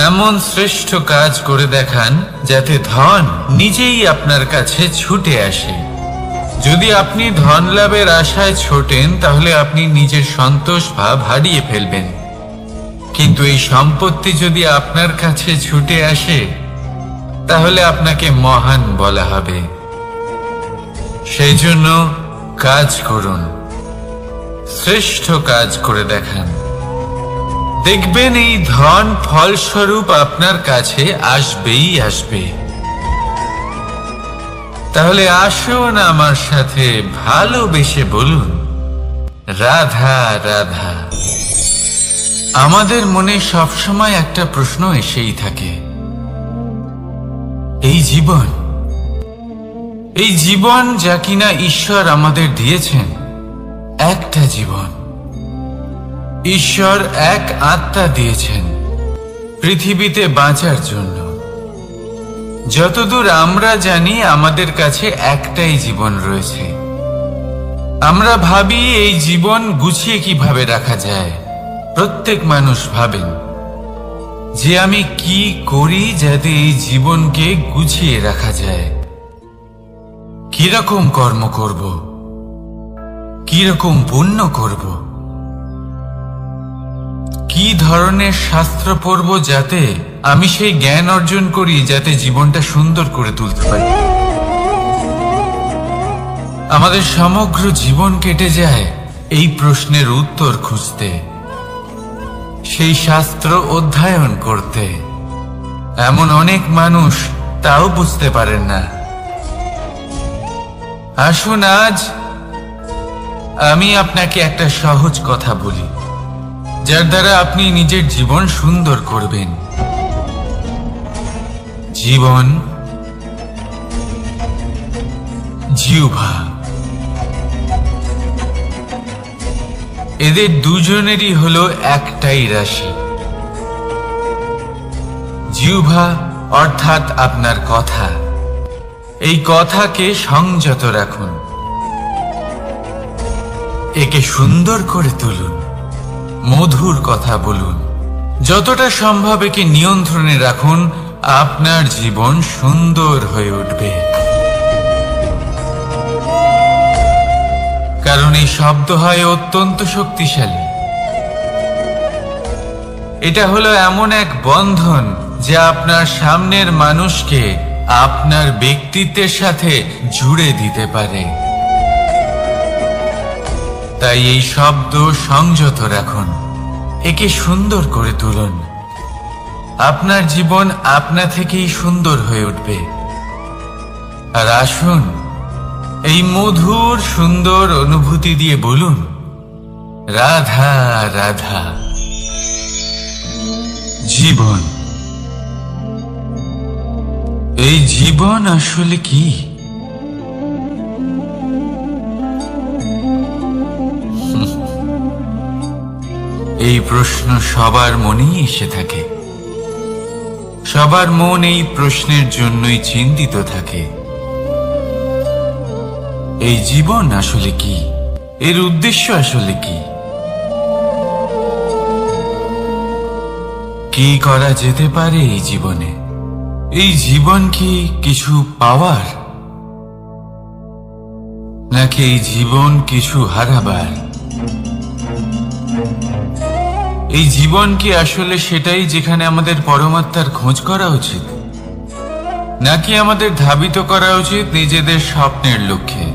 এমন শ্রেষ্ঠ কাজ করে দেখান যাতে ধন নিজেই আপনার কাছে ছুটে আসে। যদি আপনি ধন লাভের আশায় ছোটেন তাহলে আপনি নিজের সন্তোষ ভাব হারিয়ে ফেলবেন, কিন্তু এই সম্পত্তি যদি আপনার কাছে ছুটে আসে তাহলে আপনাকে মহান বলা হবে। সেই জন্য কাজ করুন, শ্রেষ্ঠ কাজ করে দেখান, দেখবেন এই ধন ফলস্বরূপ আপনার কাছে আসবেই আসবে। তাহলে আসুন আমার সাথে ভালোবেসে বলুন, রাধা রাধা। আমাদের মনে সবসময় একটা প্রশ্ন এসেই থাকে, এই জীবন যা কিনা ঈশ্বর আমাদের দিয়েছেন, একটা জীবন। ঈশ্বর এক আত্মা দিয়েছেন পৃথিবীতে বাঁচার জন্য। যতদূর আমরা জানি আমাদের কাছে একটাই জীবন রয়েছে। আমরা ভাবি এই জীবন গুছিয়ে কিভাবে রাখা যায়। প্রত্যেক মানুষ ভাবেন যে আমি কি করি যাতে এই জীবনকে গুছিয়ে রাখা যায়, কিরকম কর্ম করব, কিরকম পুণ্য করব, কি ধরনের শাস্ত্র পড়ব যাতে আমি সেই জ্ঞান অর্জন করি যাতে জীবনটা সুন্দর করে তুলতে পারি। আমাদের সমগ্র জীবন কেটে যায় এই প্রশ্নের উত্তর খুঁজতে, সেই শাস্ত্র অধ্যয়ন করতে। এমন অনেক মানুষ তাও বুঝতে পারেন না। আসুন আজ আমি আপনাকে একটা সহজ কথা বলি, যার দ্বারা আপনি নিজের জীবন সুন্দর করবেন। জীবন, জিহ্বা, এদের দুজনেরই হলো একটাই রাশি। জিহ্বা অর্থাৎ আপনার কথা, এই কথাকে সংযত রাখুন, একে সুন্দর করে তুলুন, মধুর কথা বলুন, যতটা সম্ভব একে নিয়ন্ত্রণে রাখুন। আপনার জীবন সুন্দর হয়ে উঠবে। কারণ এই শব্দ হয় অত্যন্ত শক্তিশালী। এটা হলো এমন এক বন্ধন যা আপনার সামনের মানুষকে আপনার ব্যক্তিত্বের সাথে জুড়ে দিতে পারে। তাই এই শব্দ সংযত রাখুন, একে সুন্দর করে তুলুন। আপনার জীবন আপনা থেকেই সুন্দর হয়ে উঠবে। আর আসুন এই মধুর সুন্দর অনুভূতি দিয়ে বলুন, রাধা রাধা। জীবন, এই জীবন আসলে কি? এই প্রশ্ন সবার মনেই এসে থাকে। সবার মন এই প্রশ্নের জন্যই চিন্তিত থাকে। এই জীবন আসলে কি? এর উদ্দেশ্য আসলে কি? কি করা যেতে পারে এই জীবনে? এই জীবন কি কিছু পাওয়ার, নাকি এই জীবন কিছু হারাবার? এই জীবন কি আসলে সেটাই যেখানে আমাদের পরমাত্মার খোঁজ করা উচিত, নাকি আমাদের ধাবিত করা উচিত নিজেদের স্বপ্নের লক্ষ্যে?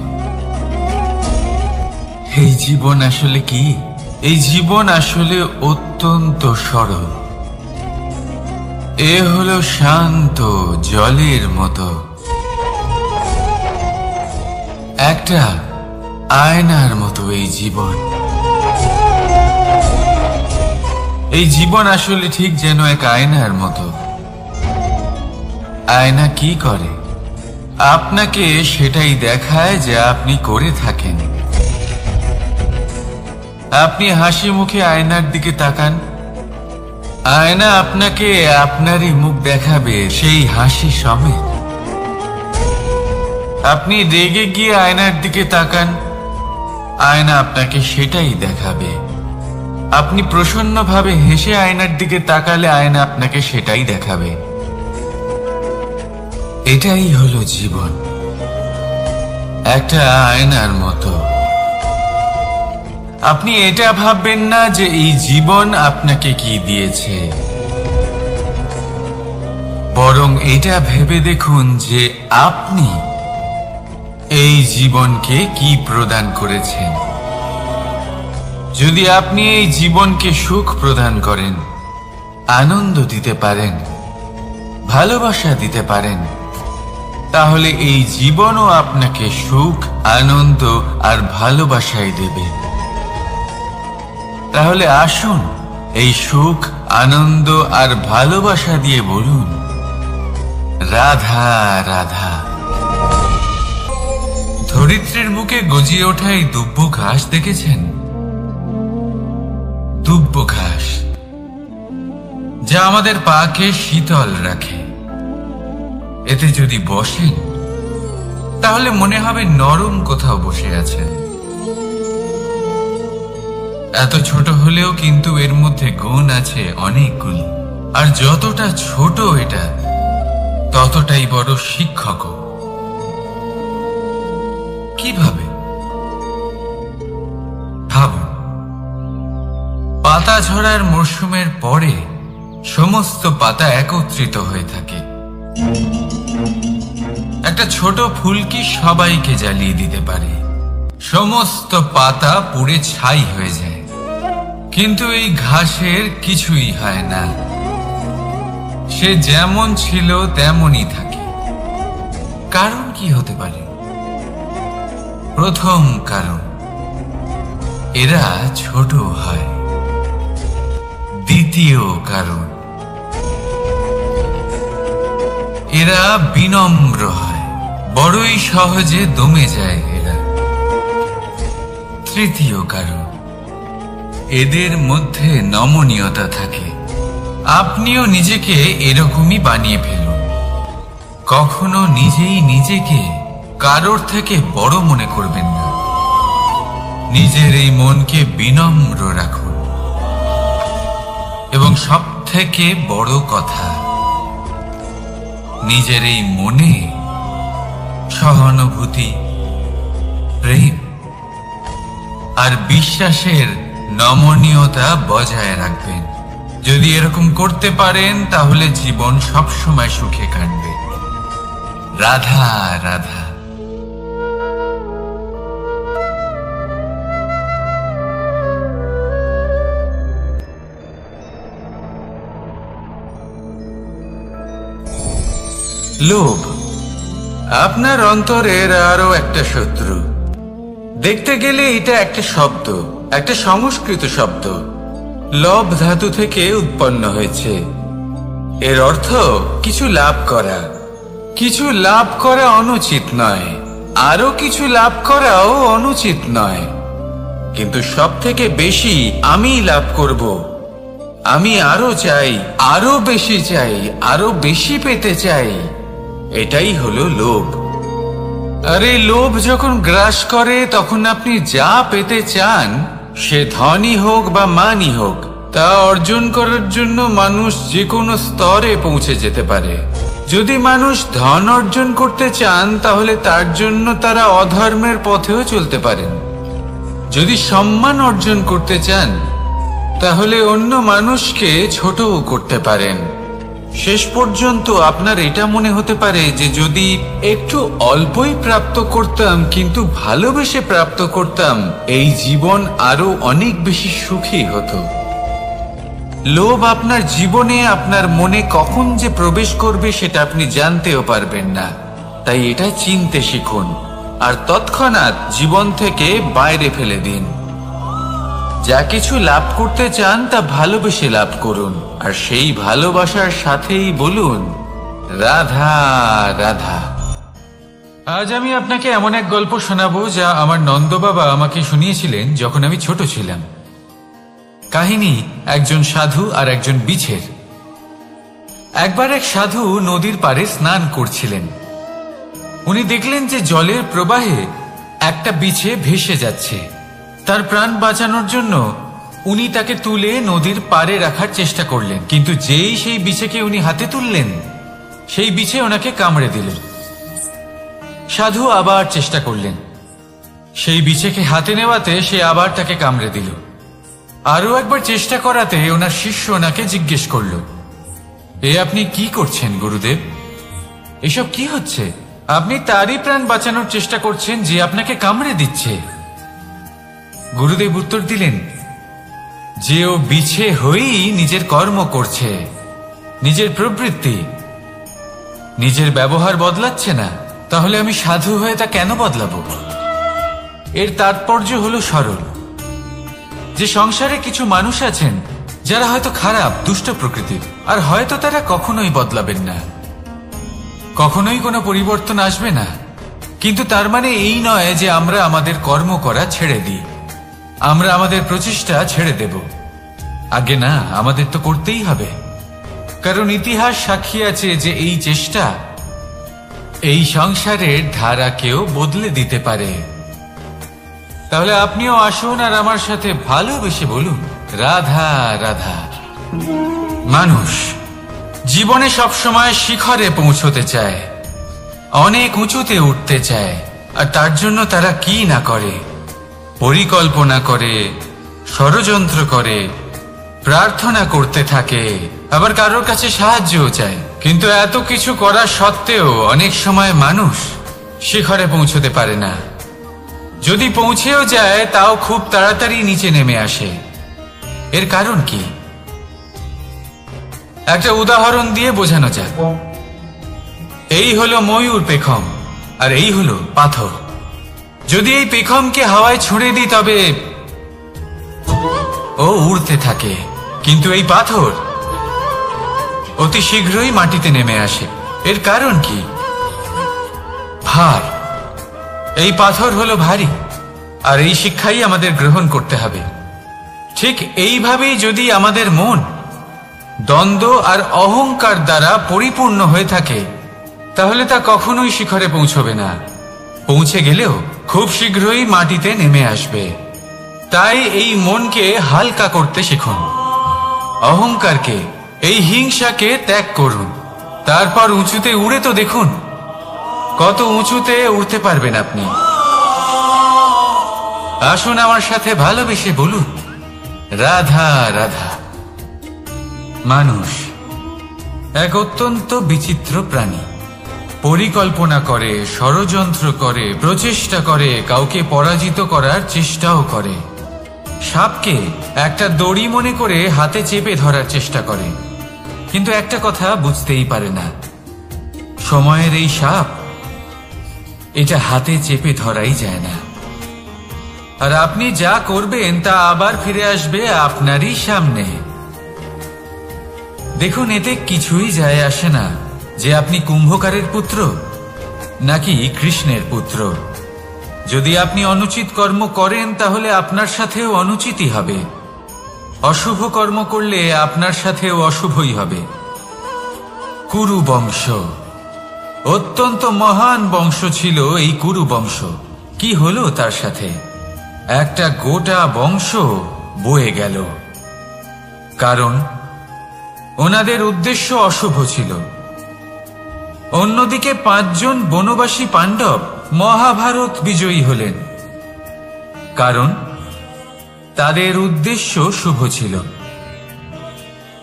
এই জীবন আসলে কি? এই জীবন আসলে অত্যন্ত সরল। এ হলো শান্ত জলের মতো, একটা আয়নার মতো। এই জীবন আসলে ঠিক যেন এক আয়নার মতো। আয়না কি করে? আপনাকে সেটাই দেখায় যে আপনি করে থাকেন। আপনি হাসি মুখে আয়নার দিকে তাকান, আয়না আপনাকে আপনারই মুখ দেখাবে, সেই হাসি সমেত। আপনি রেগে গিয়ে আয়নার দিকে তাকান, আয়না আপনাকে সেটাই দেখাবে। আপনি প্রসন্নভাবে হেসে আয়নার দিকে তাকালে আয়না আপনাকে সেটাই দেখাবে। এটাই হলো জীবন, একটা আয়নার মতো। আপনি এটা ভাববেন না যে এই জীবন আপনাকে কি দিয়েছে, বরং এটা ভেবে দেখুন যে আপনি এই জীবনকে কি প্রদান করেছেন। যদি আপনি এই জীবনকে সুখ প্রদান করেন, আনন্দ দিতে পারেন, ভালোবাসা দিতে পারেন, তাহলে এই জীবনও আপনাকে সুখ, আনন্দ আর ভালোবাসাই দেবে। তাহলে আসুন এই সুখ, আনন্দ আর ভালোবাসা দিয়ে বলুন, রাধা রাধা। ধরিত্রীর বুকে গজিয়ে ওঠা এই দুব্ব ঘাস দেখেছেন? দুব্ব ঘাস, যা আমাদের পাকে শীতল রাখে। এতে যদি বসেন তাহলে মনে হবে নরম কোথাও বসে আছেন। এত ছোট হলেও কিন্তু এর মধ্যে গুণ আছে অনেকগুলো, আর যতটা ছোট এটা ততটাই বড় শিক্ষক। কিভাবে? ভাবুন, পাতা ঝরার মরশুমের পরে সমস্ত পাতা একত্রিত হয়ে থাকে। একটা ছোট ফুলকি সবাইকে জ্বালিয়ে দিতে পারে, সমস্ত পাতা পুড়ে ছাই হয়ে যায়, কিন্তু এই ঘাসের কিছুই হয় না। সে যেমন ছিল তেমনই থাকে। কারণ কি হতে পারে? প্রথম কারণ, এরা ছোট হয়। দ্বিতীয় কারণ, এরা বিনম্র হয়, বড়ই সহজে দমে যায় এরা। তৃতীয় কারণ, এদের মধ্যে নমনীয়তা থাকে। আপনিও নিজেকে এরকমই বানিয়ে ফেলুন। কখনো নিজেই নিজেকে কারোর থেকে বড় মনে করবেন না। নিজের এই মনকে বিনম্র রাখুন। এবং সব থেকে বড় কথা, নিজের এই মনে সহানুভূতি, প্রেম আর বিশ্বাসের নমনীয়তা বজায় রাখবেন। যদি এরকম করতে পারেন তাহলে জীবন সবসময় সুখে কাটবে। রাধা রাধা। লোভ আপনার অন্তরের আরো একটা শত্রু। দেখতে গেলে এটা একটা শব্দ, একটা সংস্কৃত শব্দ, লব ধাতু থেকে উৎপন্ন হয়েছে। এর অর্থ কিছু লাভ করা। কিছু লাভ করা অনুচিত নয়, আরো কিছু লাভ করাও অনুচিত নয়, কিন্তু সব থেকে বেশি আমি লাভ করব, আমি আরো চাই, আরো বেশি চাই, আরো বেশি পেতে চাই, এটাই হলো লোভ। আর এই লোভ যখন গ্রাস করে তখন আপনি যা পেতে চান, সে ধনই হোক বা মানই হোক, তা অর্জন করার জন্য মানুষ যে কোনো স্তরে পৌঁছে যেতে পারে। যদি মানুষ ধন অর্জন করতে চান তাহলে তার জন্য তারা অধর্মের পথেও চলতে পারেন। যদি সম্মান অর্জন করতে চান তাহলে অন্য মানুষকে ছোটও করতে পারেন। শেষ পর্যন্ত আপনার এটা মনে হতে পারে যে যদি একটু অল্পই প্রাপ্ত করতাম, কিন্তু ভালোবেসে প্রাপ্ত করতাম, এই জীবন আরো অনেক বেশি সুখী হতো। লোভ আপনার জীবনে, আপনার মনে কখন যে প্রবেশ করবে সেটা আপনি জানতেও পারবেন না। তাই এটা চিনতে শিখুন আর তৎক্ষণাৎ জীবন থেকে বাইরে ফেলে দিন। যা কিছু লাভ করতে চান তা ভালোবেসে লাভ করুন, আর সেই ভালোবাসার সাথেই বলুন রাধা রাধা। আজ আমি আপনাকে এমন এক গল্প শোনাবো যা আমার নন্দ বাবা আমাকে শুনিয়েছিলেন যখন আমি ছোট ছিলাম। কাহিনী একজন সাধু আর একজন বিছের। একবার এক সাধু নদীর পাড়ে স্নান করছিলেন। উনি দেখলেন যে জলের প্রবাহে একটা বিছে ভেসে যাচ্ছে। তার প্রাণ বাঁচানোর জন্য উনি তাকে তুলে নদীর পাড়ে রাখার চেষ্টা করলেন, কিন্তু যেই সেই বিছেকে উনি হাতে তুললেন, সেই বিছে ওনাকে কামড়ে দিল। সাধু আবার চেষ্টা করলেন, সেই বিছেকে হাতে নেওয়াতে সে আবার তাকে কামড়ে দিল। আরো একবার চেষ্টা করাতে ওনার শিষ্য ওনাকে জিজ্ঞেস করল, এ আপনি কি করছেন গুরুদেব? এসব কি হচ্ছে? আপনি তারই প্রাণ বাঁচানোর চেষ্টা করছেন যে আপনাকে কামড়ে দিচ্ছে। গুরুদেব উত্তর দিলেন যে ও বিছে হয়েই নিজের কর্ম করছে, নিজের প্রবৃত্তি, নিজের ব্যবহার বদলাচ্ছে না। তাহলে আমি সাধু হয়ে তা কেন বদলাবো? এর তাৎপর্য হলো সরল, যে সংসারে কিছু মানুষ আছেন যারা হয়তো খারাপ, দুষ্ট প্রকৃতির, আর হয়তো তারা কখনোই বদলাবেন না, কখনোই কোনো পরিবর্তন আসবে না। কিন্তু তার মানে এই নয় যে আমরা আমাদের কর্ম করা ছেড়ে দিই, আমরা আমাদের প্রচেষ্টা ছেড়ে দেব। আগে না, আমাদের তো করতেই হবে, কারণ ইতিহাস সাক্ষী আছে যে এই চেষ্টা এই সংসারের ধারাকেও বদলে দিতে পারে। তাহলে আপনিও আসুন আর আমার সাথে ভালোবেসে বলুন রাধা রাধা। মানুষ জীবনে সবসময় শিখরে পৌঁছতে চায়, অনেক উঁচুতে উঠতে চায়, আর তার জন্য তারা কি না করে, পরিকল্পনা করে, ষড়যন্ত্র করে, প্রার্থনা করতে থাকে, আবার কারোর কাছে সাহায্যও চায়। কিন্তু এত কিছু করা সত্ত্বেও অনেক সময় মানুষ শিখরে পৌঁছতে পারে না। যদি পৌঁছেও যায় তাও খুব তাড়াতাড়ি নিচে নেমে আসে। এর কারণ কি? একটা উদাহরণ দিয়ে বোঝানো যাক। এই হলো ময়ূর পেখম, আর এই হলো পাথর। যদি এই পেখমকে হাওয়ায় ছুঁড়ে দিই তবে ও উড়তে থাকে, কিন্তু এই পাথর অতি শীঘ্রই মাটিতে নেমে আসে। এর কারণ কি? ভার। এই পাথর হলো ভারী, আর এই শিক্ষাই আমাদের গ্রহণ করতে হবে। ঠিক এইভাবেই যদি আমাদের মন দ্বন্দ্ব আর অহংকার দ্বারা পরিপূর্ণ হয়ে থাকে, তাহলে তা কখনোই শিখরে পৌঁছবে না। পৌঁছে গেলেও খুব শীঘ্রই মাটিতে নেমে আসবে। তাই এই মনকে হালকা করতে শিখুন, অহংকারকে, এই হিংসাকে ত্যাগ করুন। তারপর উঁচুতে উড়ে তো দেখুন কত উঁচুতে উঠতে পারবেন আপনি। আসুন আমার সাথে ভালোবেসে বলুন রাধা রাধা। মানুষ এক অত্যন্ত বিচিত্র প্রাণী। পরিকল্পনা করে, ষড়যন্ত্র করে, প্রচেষ্টা করে, কাউকে পরাজিত করার চেষ্টাও করে। সাপকে একটা দড়ি মনে করে হাতে চেপে ধরার চেষ্টা করে, কিন্তু একটা কথা বুঝতেই পারে না, সময়ের এই সাপ এটা হাতে চেপে ধরাই যায় না। আর আপনি যা করবেন তা আবার ফিরে আসবে আপনারই সামনে। দেখুন, এতে কিছুই যায় আসে না যে আপনি কুম্ভকারের পুত্র নাকি কৃষ্ণের পুত্র। যদি আপনি অনুচিত কর্ম করেন তাহলে আপনার সাথেও অনুচিতই হবে। অশুভ কর্ম করলে আপনার সাথেও অশুভই হবে। কুরু বংশ অত্যন্ত মহান বংশ ছিল। এই কুরু বংশ কি হলো তার সাথে? একটা গোটা বংশ বয়ে গেল, কারণ ওনাদের উদ্দেশ্য অশুভ ছিল। অন্যদিকে 5 জন বনবাসী পাণ্ডব মহাভারত বিজয়ী হলেন, কারণ তাদের উদ্দেশ্য শুভ ছিল।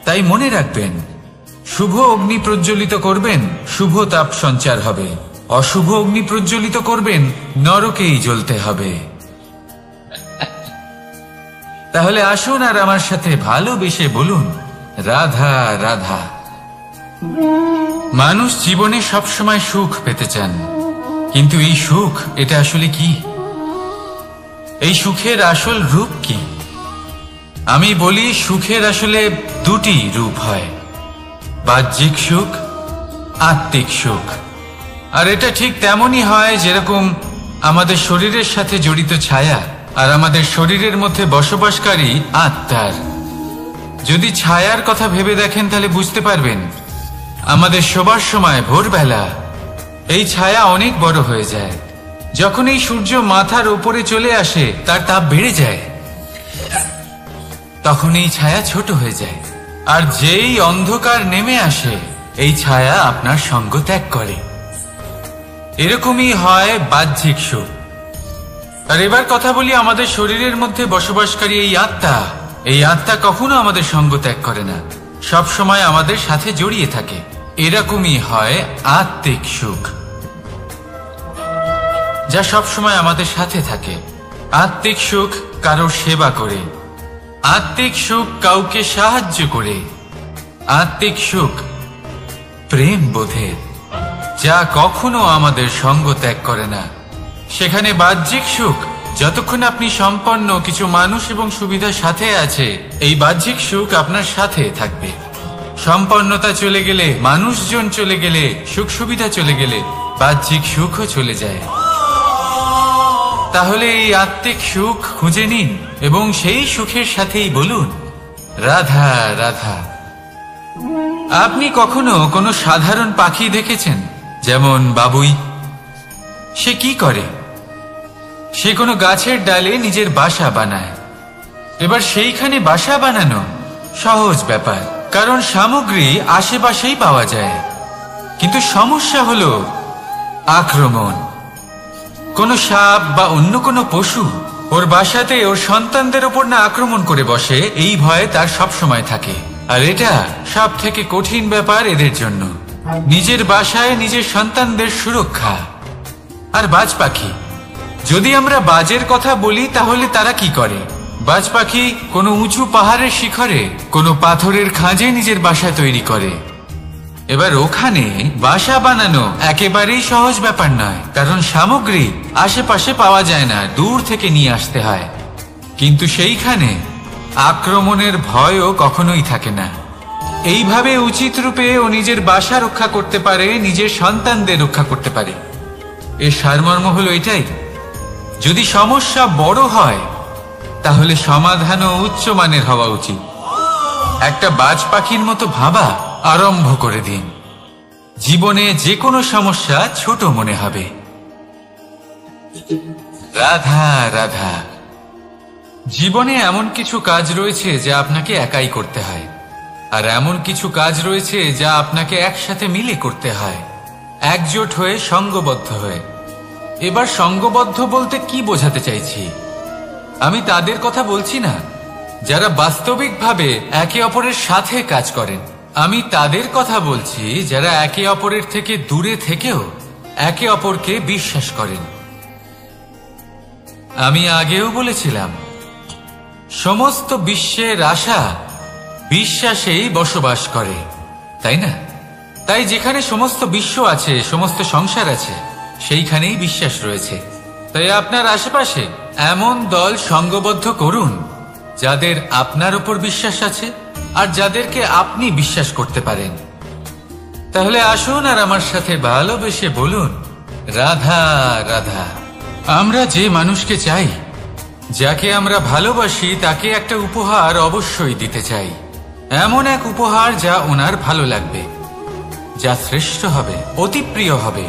তাই মনে রাখবেন, শুভ অগ্নি প্রজ্বলিত করবেন, শুভ তাপ সঞ্চার হবে। অশুভ অগ্নি প্রজ্বলিত করবেন, নরকেই জ্বলতে হবে। তাহলে আসুন আর আমার সাথে ভালোবেসে বলুন, রাধা রাধা। মানুষ জীবনে সবসময় সুখ পেতে চান, কিন্তু এই সুখ এটা আসলে কি? এই সুখের আসল রূপ কি? আমি বলি, সুখের আসলে দুটি রূপ হয়, বাহ্যিক সুখ, আত্মিক সুখ। আর এটা ঠিক তেমনই হয় যেরকম আমাদের শরীরের সাথে জড়িত ছায়া আর আমাদের শরীরের মধ্যে বসবাসকারী আত্মার। যদি ছায়ার কথা ভেবে দেখেন তাহলে বুঝতে পারবেন, আমাদের শোবার সময় ভোরবেলা এই ছায়া অনেক বড় হয়ে যায়। যখন এই সূর্য মাথার উপরে চলে আসে, তার তাপ বেড়ে যায়, তখন এই ছায়া ছোট হয়ে যায়। আর যেই অন্ধকার নেমে আসে, এই ছায়া আপনার সঙ্গ ত্যাগ করে। এরকমই হয় বাহ্যিক সুখ। আর এবার কথা বলি আমাদের শরীরের মধ্যে বসবাসকারী এই আত্মা। এই আত্মা কখনো আমাদের সঙ্গ ত্যাগ করে না, সব সময় আমাদের সাথে জড়িয়ে থাকে। এরকমই হয় আত্মিক সুখ, যা সব সময় আমাদের সাথে থাকে। আত্মিক সুখ কারোর সেবা করে, আত্মিক সুখ কাউকে সাহায্য করে, আত্মিক সুখ প্রেম বোধের, যা কখনো আমাদের সঙ্গ ত্যাগ করে না। সেখানে বাহ্যিক সুখ, যতক্ষণ আপনি সম্পন্ন কিছু মানুষ এবং সুবিধার সাথে আছে, এই বাহ্যিক সুখ আপনার সাথে থাকবে। সম্পন্নতা চলে গেলে, মানুষজন চলে গেলে, সুখ সুবিধা চলে গেলে, বাহ্যিক সুখও চলে যায়। তাহলে এই আত্মিক সুখ খুঁজে নিন এবং সেই সুখের সাথেই বলুন, রাধা রাধা। আপনি কখনো কোনো সাধারণ পাখি দেখেছেন? যেমন বাবুই। সে কি করে? সে কোনো গাছের ডালে নিজের বাসা বানায়। এবার সেইখানে বাসা বানানো সহজ ব্যাপার, কারণ সামগ্রী আশেপাশেই পাওয়া যায়। কিন্তু সমস্যা হলো আক্রমণ। কোনো সাপ বা অন্য কোনো পশু ওর বাসাতে ওর সন্তানদের উপর না আক্রমণ করে বসে, এই ভয়ে তার সব সময় থাকে। আর এটা সব থেকে কঠিন ব্যাপার এদের জন্য, নিজের বাসায় নিজের সন্তানদের সুরক্ষা। আর বাজ পাখি, যদি আমরা বাজের কথা বলি তাহলে তারা কি করে? বাজ পাখি কোনো উঁচু পাহাড়ের শিখরে, কোনো পাথরের খাঁজে নিজের বাসা তৈরি করে। এবার ওখানে বাসা বানানো একেবারেই সহজ ব্যাপার নয়, কারণ সামগ্রী আশেপাশে পাওয়া যায় না, দূর থেকে নিয়ে আসতে হয়। কিন্তু সেইখানে আক্রমণের ভয়ও কখনোই থাকে না। এইভাবে উচিত রূপে ও নিজের বাসা রক্ষা করতে পারে, নিজের সন্তানদের রক্ষা করতে পারে। এর সারমর্ম হলো এটাই, যদি সমস্যা বড় হয় তাহলে সমাধানও উচ্চমানের হওয়া উচিত। একটা বাজ পাখির মতো ভাবা আরম্ভ করে দিন, জীবনে যে কোনো সমস্যা ছোট মনে হবে। রাধা রাধা। জীবনে এমন কিছু কাজ রয়েছে যা আপনাকে একাই করতে হয়, আর এমন কিছু কাজ রয়েছে যা আপনাকে একসাথে মিলে করতে হয়, একজোট হয়ে, সঙ্গবদ্ধ হয়ে। এবার সঙ্গবদ্ধ বলতে কি বোঝাতে চাইছি? আমি তাদের কথা বলছি না যারা বাস্তবিকভাবে একে অপরের সাথে কাজ করেন। আমি তাদের কথা বলছি যারা একে অপরের থেকে দূরে থেকেও একে অপরকে বিশ্বাস করেন। আমি আগেও বলেছিলাম, সমস্ত বিশ্বের আশা বিশ্বাসেই বসবাস করে, তাই না? তাই যেখানে সমস্ত বিশ্ব আছে, সমস্ত সংসার আছে, সেইখানেই বিশ্বাস রয়েছে। তাই আপনার আশেপাশে এমন দল সঙ্গবদ্ধ করুন যাদের আপনার উপর বিশ্বাস আছে আর যাদেরকে আপনি বিশ্বাস করতে পারেন। তাহলে আসুন আর আমার সাথে ভালোবেসে বলুন, রাধা রাধা। আমরা যে মানুষকে চাই, যাকে আমরা ভালোবাসি, তাকে একটা উপহার অবশ্যই দিতে চাই। এমন এক উপহার যা ওনার ভালো লাগবে, যা শ্রেষ্ঠ হবে, অতি প্রিয় হবে,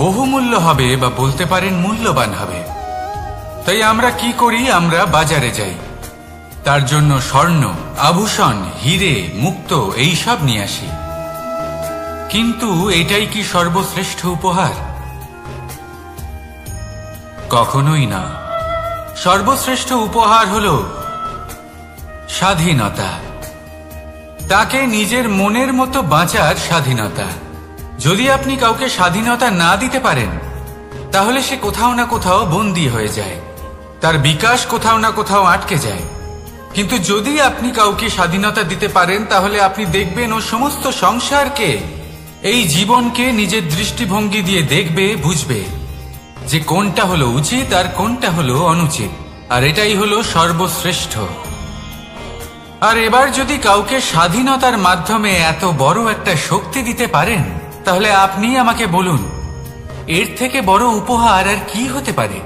বহুমূল্য হবে, বা বলতে পারেন মূল্যবান হবে। তাই আমরা কি করি? আমরা বাজারে যাই, তার জন্য স্বর্ণ, আভূষণ, হিরে, মুক্তো এইসব নিয়ে আসি। কিন্তু এটাই কি সর্বশ্রেষ্ঠ উপহার? কখনোই না। সর্বশ্রেষ্ঠ উপহার হলো স্বাধীনতা। তাকে নিজের মনের মতো বাঁচার স্বাধীনতা। যদি আপনি কাউকে স্বাধীনতা না দিতে পারেন, তাহলে সে কোথাও না কোথাও বন্দী হয়ে যায়, তার বিকাশ কোথাও না কোথাও আটকে যায়। কিন্তু যদি আপনি কাউকে স্বাধীনতা দিতে পারেন, তাহলে আপনি দেখবেন ও সমস্ত সংসারকে, এই জীবনকে নিজের দৃষ্টিভঙ্গি দিয়ে দেখবে, বুঝবে যে কোনটা হলো উচিত আর কোনটা হলো অনুচিত। আর এটাই হলো সর্বশ্রেষ্ঠ। আর এবার যদি কাউকে স্বাধীনতার মাধ্যমে এত বড় একটা শক্তি দিতে পারেন, তাহলে আপনি আমাকে বলুন, এর থেকে বড় উপহার আর কি হতে পারে?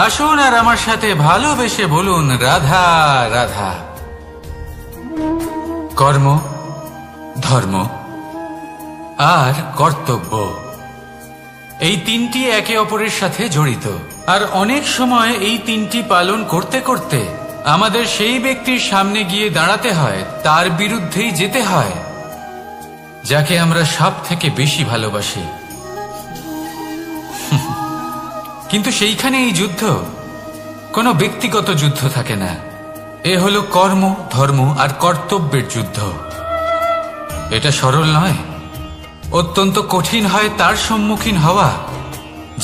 আসুন আর আমার সাথে ভালোবেসে বলুন, রাধা রাধা। কর্ম, ধর্ম আর কর্তব্য, এই তিনটি একে অপরের সাথে জড়িত। আর অনেক সময় এই তিনটি পালন করতে করতে আমাদের সেই ব্যক্তির সামনে গিয়ে দাঁড়াতে হয়, তার বিরুদ্ধেই যেতে হয়, যাকে আমরা সব থেকে বেশি ভালোবাসি। কিন্তু সেইখানে এই যুদ্ধ কোনো ব্যক্তিগত যুদ্ধ থাকে না। এ হলো কর্ম, ধর্ম আর কর্তব্যের যুদ্ধ। এটা সরল নয়, অত্যন্ত কঠিন হয় তার সম্মুখীন হওয়া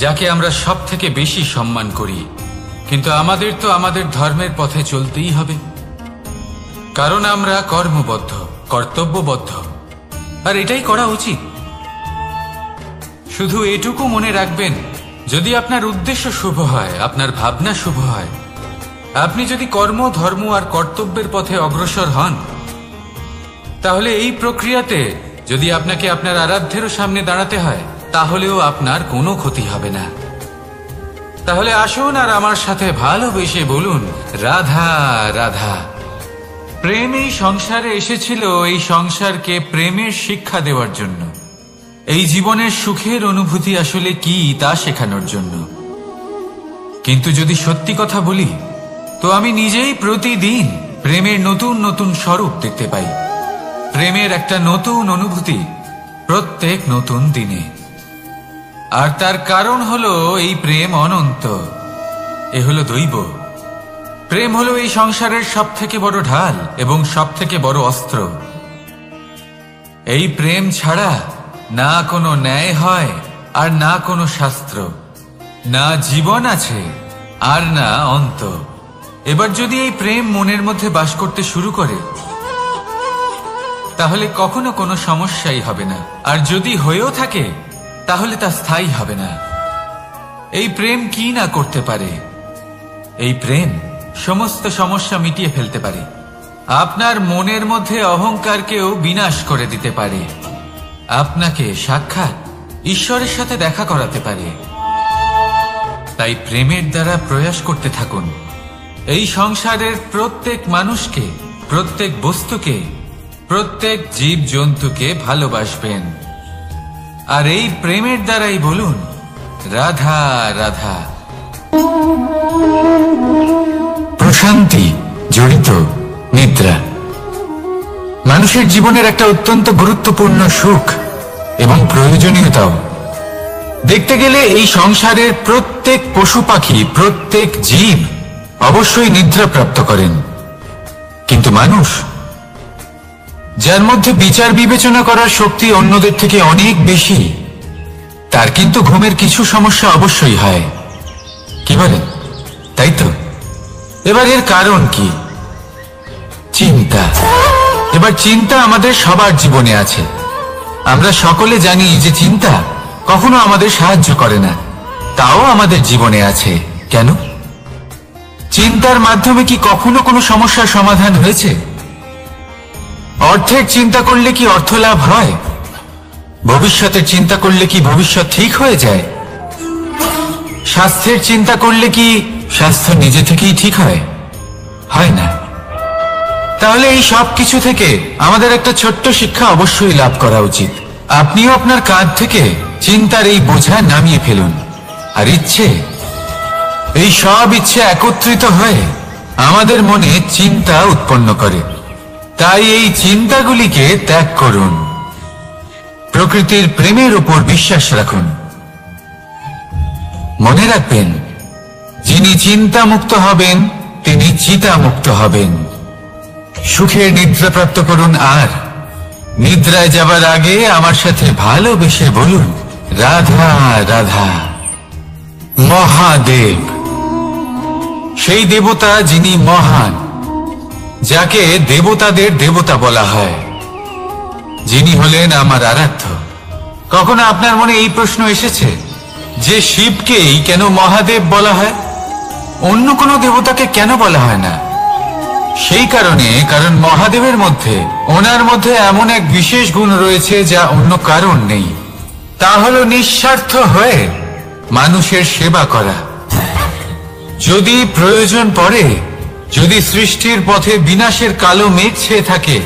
যাকে আমরা সব থেকে বেশি সম্মান করি। কিন্তু আমাদের তো আমাদের ধর্মের পথে চলতেই হবে, কারণ আমরা কর্মবদ্ধ, কর্তব্যবদ্ধ, আর এটাই করা উচিত। শুধু এটুকু মনে রাখবেন, যদি আপনার উদ্দেশ্য শুভ হয়, আপনার ভাবনা শুভ হয়, আপনি যদি কর্ম, ধর্ম আর কর্তব্যের পথে অগ্রসর হন, তাহলে এই প্রক্রিয়াতে যদি আপনাকে আপনার আরাধ্যেরও সামনে দাঁড়াতে হয়, তাহলেও আপনার কোনো ক্ষতি হবে না। তাহলে আসুন আর আমার সাথে ভালোবেসে বলুন, রাধা রাধা। প্রেম এই সংসারে এসেছিল এই সংসারকে প্রেমের শিক্ষা দেওয়ার জন্য, এই জীবনের সুখের অনুভূতি আসলে কি তা শেখানোর জন্য। কিন্তু যদি সত্যি কথা বলি, তো আমি নিজেই প্রতিদিন প্রেমের নতুন নতুন স্বরূপ দেখতে পাই, প্রেমের একটা নতুন অনুভূতি প্রত্যেক নতুন দিনে। আর তার কারণ হলো এই প্রেম অনন্ত, এ হলো দৈব। প্রেম হলো এই সংসারের সব থেকে বড় ঢাল এবং সব থেকে বড় অস্ত্র। এই প্রেম ছাড়া না কোনো ন্যায় হয় আর না কোনো শাস্ত্র, না জীবন আছে আর না অন্ত। এবার যদি এই প্রেম মনের মধ্যে বাস করতে শুরু করে, তাহলে কখনো কোনো সমস্যাই হবে না। আর যদি হয়েও থাকে, তাহলে তা স্থায়ী হবে না। এই প্রেম কি না করতে পারে? এই প্রেম সমস্ত সমস্যা মিটিয়ে ফেলতে পারে, আপনার মনের মধ্যে অহংকারকেও বিনাশ করে দিতে পারে, আপনাকে সাক্ষাৎ ঈশ্বরের সাথে দেখা করাতে পারে। তাই প্রেমের দ্বারা প্রয়াস করতে থাকুন, এই সংসারের প্রত্যেক মানুষকে, প্রত্যেক বস্তুকে, প্রত্যেক জীব জন্তুকে ভালোবাসবেন। আর এই প্রেমের দ্বারাই বলুন, রাধা রাধা। প্রশান্তি জড়িত নিদ্রা মানুষের জীবনের একটা অত্যন্ত গুরুত্বপূর্ণ সুখ এবং প্রয়োজনীয়তাও। দেখতে গেলে এই সংসারের প্রত্যেক পশু পাখি, প্রত্যেক জীব অবশ্যই নিদ্রা প্রাপ্ত করেন। কিন্তু মানুষ, যার মধ্যে বিচার বিবেচনা করার শক্তি অন্যদের থেকে অনেক বেশি, তার কিন্তু ঘুমের কিছু সমস্যা অবশ্যই হয়। কি বলেন? তাই তো। এবার এর কারণ কি? চিন্তা। এবার চিন্তা আমাদের সবার জীবনে আছে। আমরা সকলে জানি যে চিন্তা কখনো আমাদের সাহায্য করে না, তাও আমাদের জীবনে আছে। কেন? চিন্তার মাধ্যমে কি কখনো কোনো সমস্যার সমাধান হয়েছে? অর্থের চিন্তা করলে কি অর্থ লাভ হয়? ভবিষ্যতের চিন্তা করলে কি ভবিষ্যৎ ঠিক হয়ে যায়? স্বাস্থ্যের চিন্তা করলে কি স্বাস্থ্য নিজে থেকেই ঠিক হয়? হয় না। তাহলে এই সব কিছু থেকে আমাদের একটা ছোট্ট শিক্ষা অবশ্যই লাভ করা উচিত। আপনিও আপনার কাঁধ থেকে চিন্তার এই বোঝা নামিয়ে ফেলুন। আর ইচ্ছে, এই সব ইচ্ছে একত্রিত হয়ে আমাদের মনে চিন্তা উৎপন্ন করে। তাই এই চিন্তাগুলিকে ত্যাগ করুন, প্রকৃতির প্রেমের উপর বিশ্বাস রাখুন। মনে রাখবেন, যিনি চিন্তা মুক্ত হবেন তিনি চিতা মুক্ত হবেন। সুখের নিদ্রা প্রাপ্ত করুন, আর নিদ্রায় যাবার আগে আমার সাথে ভালোবেসে বলুন রাধা রাধা। মহাদেব সেই দেবতা যিনি মহান, যাকে দেবতাদের দেবতা বলা হয়, যিনি হলেন আমার আরাধ্য। কখনো আপনার মনে এই প্রশ্ন এসেছে যে শিবকেই কেন মহাদেব বলা হয়, অন্য কোনো দেবতাকে কেন বলা হয় না? সেই কারণ মহাদেবের মধ্যে, ওনার মধ্যে এমন এক বিশেষ গুণ রয়েছে যা অন্য কারণ নেই। তা হলো নিঃস্বার্থ হয়ে মানুষের সেবা করা। যদি প্রয়োজন পড়ে, যদি সৃষ্টির পথে বিনাশের কালো মেঘ ছেয়ে থাকে,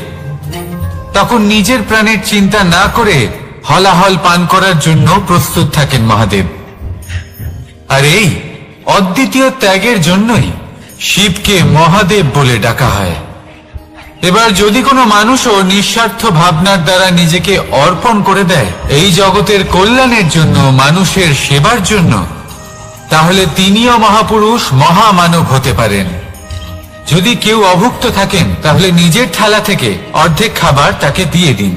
তখন নিজের প্রাণের চিন্তা না করে হলাহল পান করার জন্য প্রস্তুত থাকেন মহাদেব। আর এই অদ্বিতীয় ত্যাগের জন্যই শিবকে মহাদেব বলে ডাকা হয়। এবার যদি কোনো মানুষও নিঃস্বার্থ ভাবনার দ্বারা নিজেকে অর্পণ করে দেয় এই জগতের কল্যাণের জন্য, মানুষের সেবার জন্য, তাহলে তিনিও মহাপুরুষ, মহামানব হতে পারেন। যদি কেউ অভুক্ত থাকেন তাহলে নিজের থালা থেকে অর্ধেক খাবার তাকে দিয়ে দিন।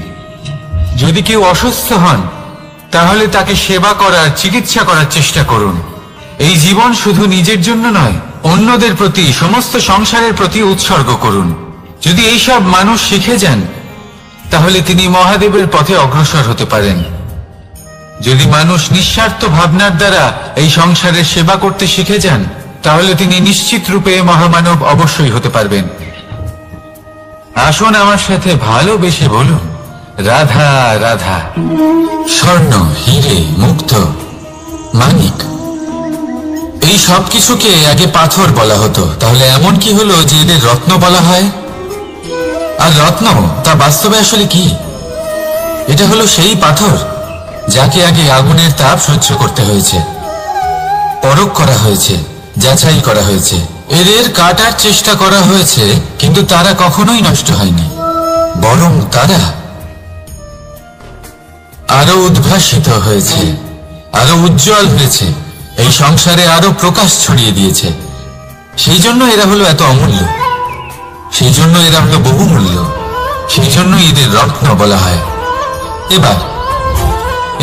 যদি কেউ অসুস্থ হন তাহলে তাকে সেবা করার, চিকিৎসা করার চেষ্টা করুন। এই জীবন শুধু নিজের জন্য নয়, অন্যদের প্রতি, সমস্ত সংসারের প্রতি উৎসর্গ করুন। যদি এইসব মানুষ শিখে যান তাহলে তিনি মহাদেবের পথে অগ্রসর হতে পারেন। যদি মানুষ নিঃস্বার্থ ভাবনার দ্বারা এই সংসারের সেবা করতে শিখে যান তাহলে তিনি নিশ্চিত রূপে মহামানব অবশ্যই হতে পারবেন। আসুন আমার সাথে ভালোবেসে বলুন রাধা রাধা। স্বর্ণ, হিরে, মুক্ত, মানিক, এই সব কিছুকে আগে পাথর বলা হতো। তাহলে এমন কি হলো যে এদের রত্ন বলা হয়? আর রত্ন তা বাস্তবে আসলে কি? এটা হলো সেই পাথর যাকে আগে আগুনের তাপ সহ্য করতে হয়েছে, পরখ করা হয়েছে, যাচাই করা হয়েছে, এদের কাটার চেষ্টা করা হয়েছে, কিন্তু তারা কখনোই নষ্ট হয়নি, বরং তারা আরো উদ্ভাসিত হয়েছে, আরো উজ্জ্বল হয়েছে, এই সংসারে আরো প্রকাশ ছড়িয়ে দিয়েছে। সেই জন্য এরা হলো এত অমূল্য, সেই জন্য এরা হলো বহুমূল্য, সেই জন্য এদের রত্ন বলা হয়।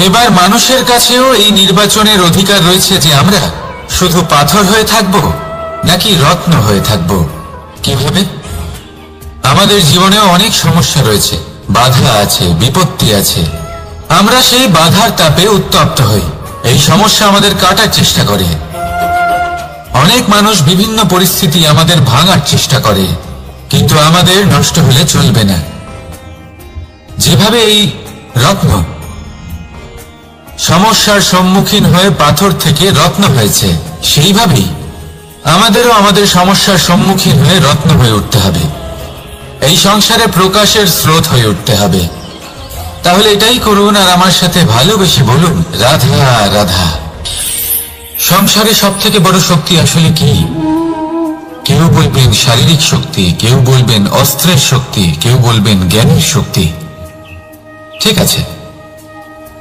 এবার মানুষের কাছেও এই নির্বাচনের অধিকার রয়েছে যে আমরা শুধু পাথর হয়ে থাকব নাকি রত্ন হয়ে থাকব। কিভাবে? আমাদের জীবনেও অনেক সমস্যা রয়েছে, বাধা আছে, বিপত্তি আছে। আমরা সেই বাধার তাপে উত্তপ্ত হই, এই সমস্যা আমাদের কাটার চেষ্টা করে। অনেক মানুষ বিভিন্ন পরিস্থিতি আমাদের ভাঙার চেষ্টা করে, কিন্তু আমাদের নষ্ট হলে চলবে না। যেভাবে এই রত্ন সমস্যার সম্মুখীন হয়ে পাথর থেকে রত্ন হয়েছে, সেইভাবেই আমাদেরও আমাদের সমস্যার সম্মুখীন হয়ে রত্ন হয়ে উঠতে হবে, এই সংসারে প্রকাশের স্রোত হয়ে উঠতে হবে। তাহলে এটাই করুন আর আমার সাথে ভালোবেসে বলুন রাধা রাধা। সংসারে সব থেকে বড় শক্তি আসলে কি? কেউ বলবেন শারীরিক শক্তি, কেউ বলবেন অস্ত্রের শক্তি, কেউ বলবেন জ্ঞানের শক্তি। ঠিক আছে,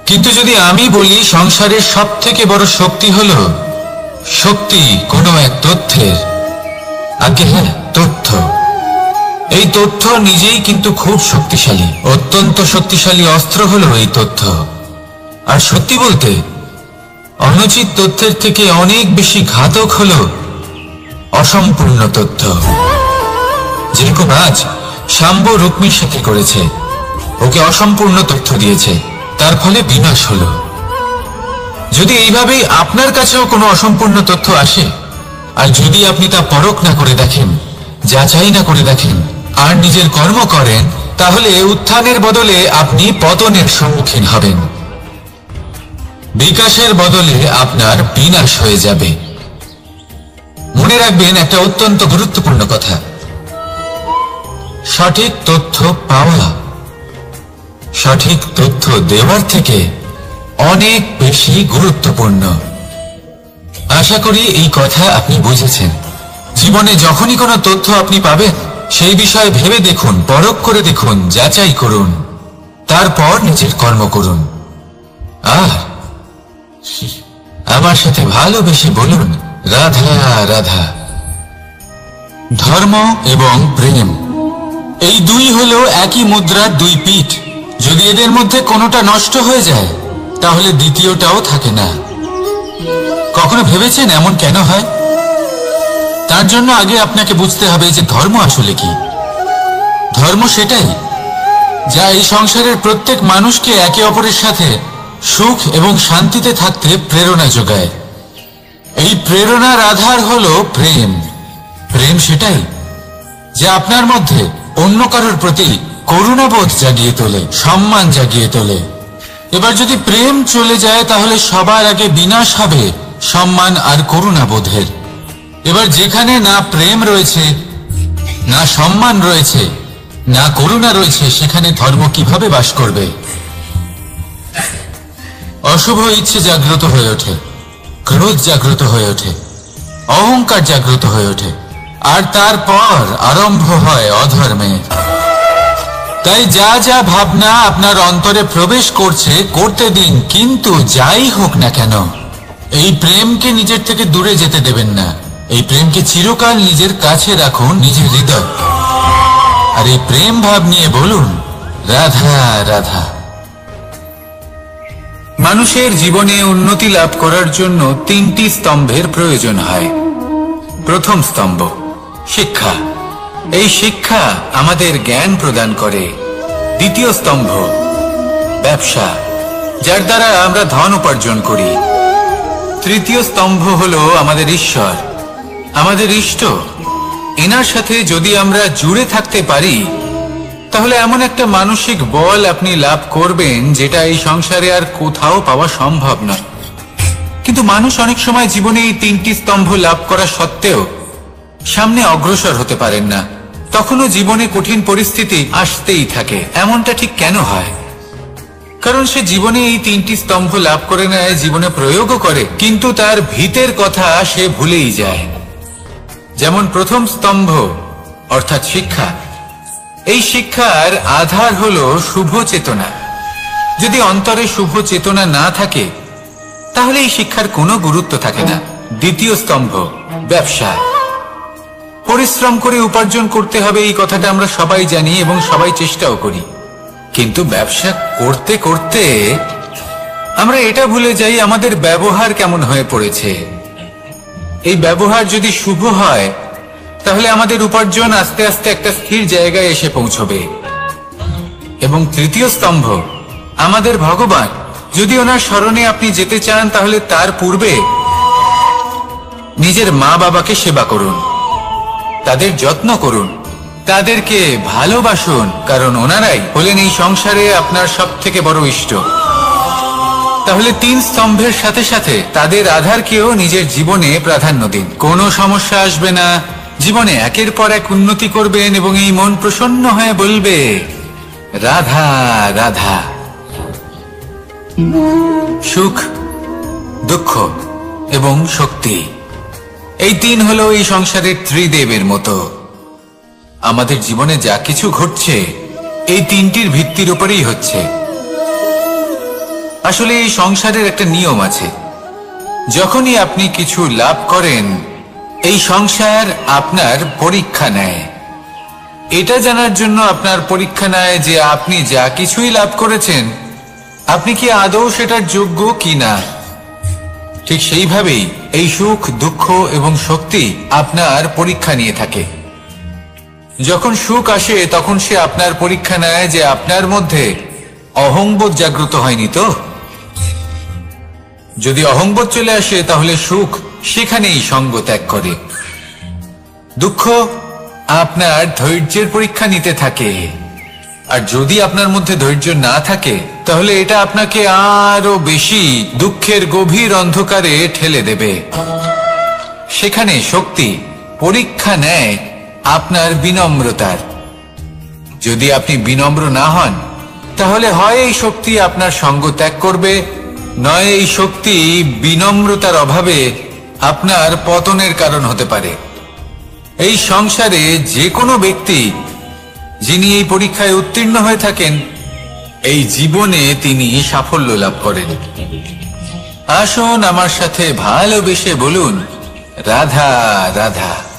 কিন্তু যদি আমি বলি সংসারের সব থেকে বড় শক্তি হলো শক্তি কোনো এক তথ্যের, আগে হ্যাঁ, তথ্য। এই তথ্য নিজেই কিন্তু খুব শক্তিশালী, অত্যন্ত শক্তিশালী অস্ত্র হলো এই তথ্য। আর সত্যি বলতে অনুচিত তথ্যের থেকে অনেক বেশি ঘাতক হলো অসম্পূর্ণ তথ্য। যেরকম আজ শাম্ব রুক্মির সাথে করেছে, ওকে অসম্পূর্ণ তথ্য দিয়েছে, তার ফলে বিনাশ হলো। যদি এইভাবেই আপনার কাছেও কোনো অসম্পূর্ণ তথ্য আসে, আর যদি আপনি তা পরখ না করে দেখেন, যাচাই না করে দেখেন, আর নিজের কর্ম করেন, তাহলে উত্থানের বদলে আপনি পতনের সম্মুখীন হবেন, বিকাশের বদলে আপনার বিনাশ হয়ে যাবে। মনে রাখবেন একটা অত্যন্ত গুরুত্বপূর্ণ কথা, সঠিক তথ্য পাওয়া সঠিক তথ্য দেওয়ার থেকে অনেক বেশি গুরুত্বপূর্ণ। আশা করি এই কথা আপনি বুঝেছেন। জীবনে যখনই কোনো তথ্য আপনি পাবেন, সেই বিষয়ে ভেবে দেখুন, পরখ করে দেখুন, যাচাই করুন, তারপর নিজের কর্ম করুন। আর আমার সাথে ভালোবেসে বলুন রাধা রাধা। ধর্ম এবং প্রেম এই দুই হলো একই মুদ্রার দুই পিঠ। যদি এদের মধ্যে কোনোটা নষ্ট হয়ে যায় তাহলে দ্বিতীয়টাও থাকে না। কখনো ভেবেছেন এমন কেন হয়? তার জন্য আগে আপনাকে বুঝতে হবে যে ধর্ম আসলে কি। ধর্ম সেটাই যা এই সংসারের প্রত্যেক মানুষকে একে অপরের সাথে সুখ এবং শান্তিতে থাকতে প্রেরণা যোগায়। এই প্রেরণার আধার হলো প্রেম। প্রেম সেটাই যা আপনার মধ্যে অন্য কারোর প্রতি করুণাবোধ জাগিয়ে তোলে, সম্মান জাগিয়ে তোলে। এবার যদি প্রেম চলে যায় তাহলে সবার আগে বিনাশ হবে সম্মান আর করুণাবোধের। এবার যেখানে না প্রেম রয়েছে, না সম্মান রয়েছে, না করুণা রয়েছে, সেখানে ধর্ম কিভাবে বাস করবে? অশুভ ইচ্ছে জাগ্রত হয়ে ওঠে, ক্রোধ জাগ্রত হয়ে ওঠে, অহংকার জাগ্রত হয়ে ওঠে, আর তারপর আরম্ভ হয় অধর্মের। তাই যা যা ভাবনা আপনার অন্তরে প্রবেশ করছে করতে দিন, কিন্তু যাই হোক না কেন এই প্রেমকে নিজের থেকে দূরে যেতে দেবেন না। এই প্রেমকে চিরকাল নিজের কাছে রাখুন, নিজের হৃদয়। আর এই প্রেম ভাব নিয়ে বলুন রাধা রাধা। মানুষের জীবনে উন্নতি লাভ করার জন্য তিনটি স্তম্ভের প্রয়োজন হয়। প্রথম স্তম্ভ শিক্ষা। এই শিক্ষা আমাদের জ্ঞান প্রদান করে। দ্বিতীয় স্তম্ভ ব্যবসা, যার দ্বারা আমরা ধন উপার্জন করি। তৃতীয় স্তম্ভ হলো আমাদের ঈশ্বর, আমাদের ইষ্ট। এনার সাথে যদি আমরা জুড়ে থাকতে পারি তাহলে এমন একটা মানসিক বল আপনি লাভ করবেন যেটা এই সংসারে আর কোথাও পাওয়া সম্ভব নয়। কিন্তু মানুষ অনেক সময় জীবনে এই তিনটি স্তম্ভ লাভ করা সত্ত্বেও সামনে অগ্রসর হতে পারেন না। তখনও জীবনে কঠিন পরিস্থিতি আসতেই থাকে। এমনটা ঠিক কেন হয়? কারণ সে জীবনে এই তিনটি স্তম্ভ লাভ করে নেয়, জীবনে প্রয়োগও করে, কিন্তু তার ভিতের কথা সে ভুলেই যায়। যেমন প্রথম স্তম্ভ অর্থাৎ শিক্ষা। এই শিক্ষার আধার হলো শুভ চেতনা। যদি অন্তরে শুভ চেতনা না থাকে তাহলে এই শিক্ষার কোনো গুরুত্ব থাকে না। দ্বিতীয় স্তম্ভ ব্যবসা। পরিশ্রম করে উপার্জন করতে হবে, এই কথাটা আমরা সবাই জানি এবং সবাই চেষ্টাও করি। কিন্তু ব্যবসা করতে করতে আমরা এটা ভুলে যাই আমাদের ব্যবহার কেমন হয়ে পড়েছে। এই ব্যবহার যদি শুভ হয় তাহলে আমাদের উপার্জন আস্তে আস্তে একটা স্থির জায়গায় এসে পৌঁছবে। এবং তৃতীয় স্তম্ভ আমাদের ভগবান। যদি ওনার স্মরণে আপনি যেতে চান তাহলে তার পূর্বে নিজের মা বাবাকে সেবা করুন, তাদের যত্ন করুন, তাদেরকে ভালোবাসুন, কারণ ওনারাই হলেন এই সংসারে আপনার সব থেকে বড় ইষ্ট। তাহলে তিন স্তম্ভের সাথে সাথে তাদের আধারকেও নিজের জীবনে প্রাধান্য দিন। কোনো সমস্যা আসবে না, জীবনে একের পর এক উন্নতি করবেন এবং এই মন প্রসন্ন হয়ে বলবে রাধা রাধা। সুখ, দুঃখ এবং শক্তি, এই তিন হলো এই সংসারের ত্রিদেবের মতো। আমাদের জীবনে যা কিছু ঘটছে এই তিনটির ভিত্তির উপরেই হচ্ছে। আসলে এই সংসারের একটা নিয়ম আছে, যখনই আপনি কিছু লাভ করেন এই সংসার আপনার পরীক্ষা নেয়। এটা জানার জন্য আপনার পরীক্ষা নেয় যে আপনি যা কিছুই লাভ করেছেন আপনি কি আদৌ সেটার যোগ্য কি না। ঠিক সেইভাবেই এই সুখ, দুঃখ এবং শক্তি আপনার পরীক্ষা নিয়ে থাকে। যখন সুখ আসে তখন সে আপনার পরীক্ষা নেয় যে আপনার মধ্যে অহংবোধ জাগ্রত হয়নি তো। যদি অহংবোধ চলে আসে তাহলে সুখ সেখানেই সঙ্গ ত্যাগ করে। দুঃখ আপনার ধৈর্যের পরীক্ষা নিতে থাকে, আর যদি আপনার মধ্যে ধৈর্য না থাকে তাহলে এটা আপনাকে আরো বেশি দুঃখের গভীর অন্ধকারে ঠেলে দেবে। সেখানে শক্তি পরীক্ষা নেয় আপনার বিনম্রতার। যদি আপনি বিনম্র না হন তাহলে হয় এই শক্তি আপনার সঙ্গ ত্যাগ করবে, নয় এই শক্তি বিনম্রতার অভাবে আপনার পতনের কারণ হতে পারে। এই সংসারে যে কোনো ব্যক্তি যিনি এই পরীক্ষায় উত্তীর্ণ হয়ে থাকেন এই জীবনে তিনি সাফল্য লাভ করেন। আসুন আমার সাথে ভালোবেসে বলুন রাধা রাধা।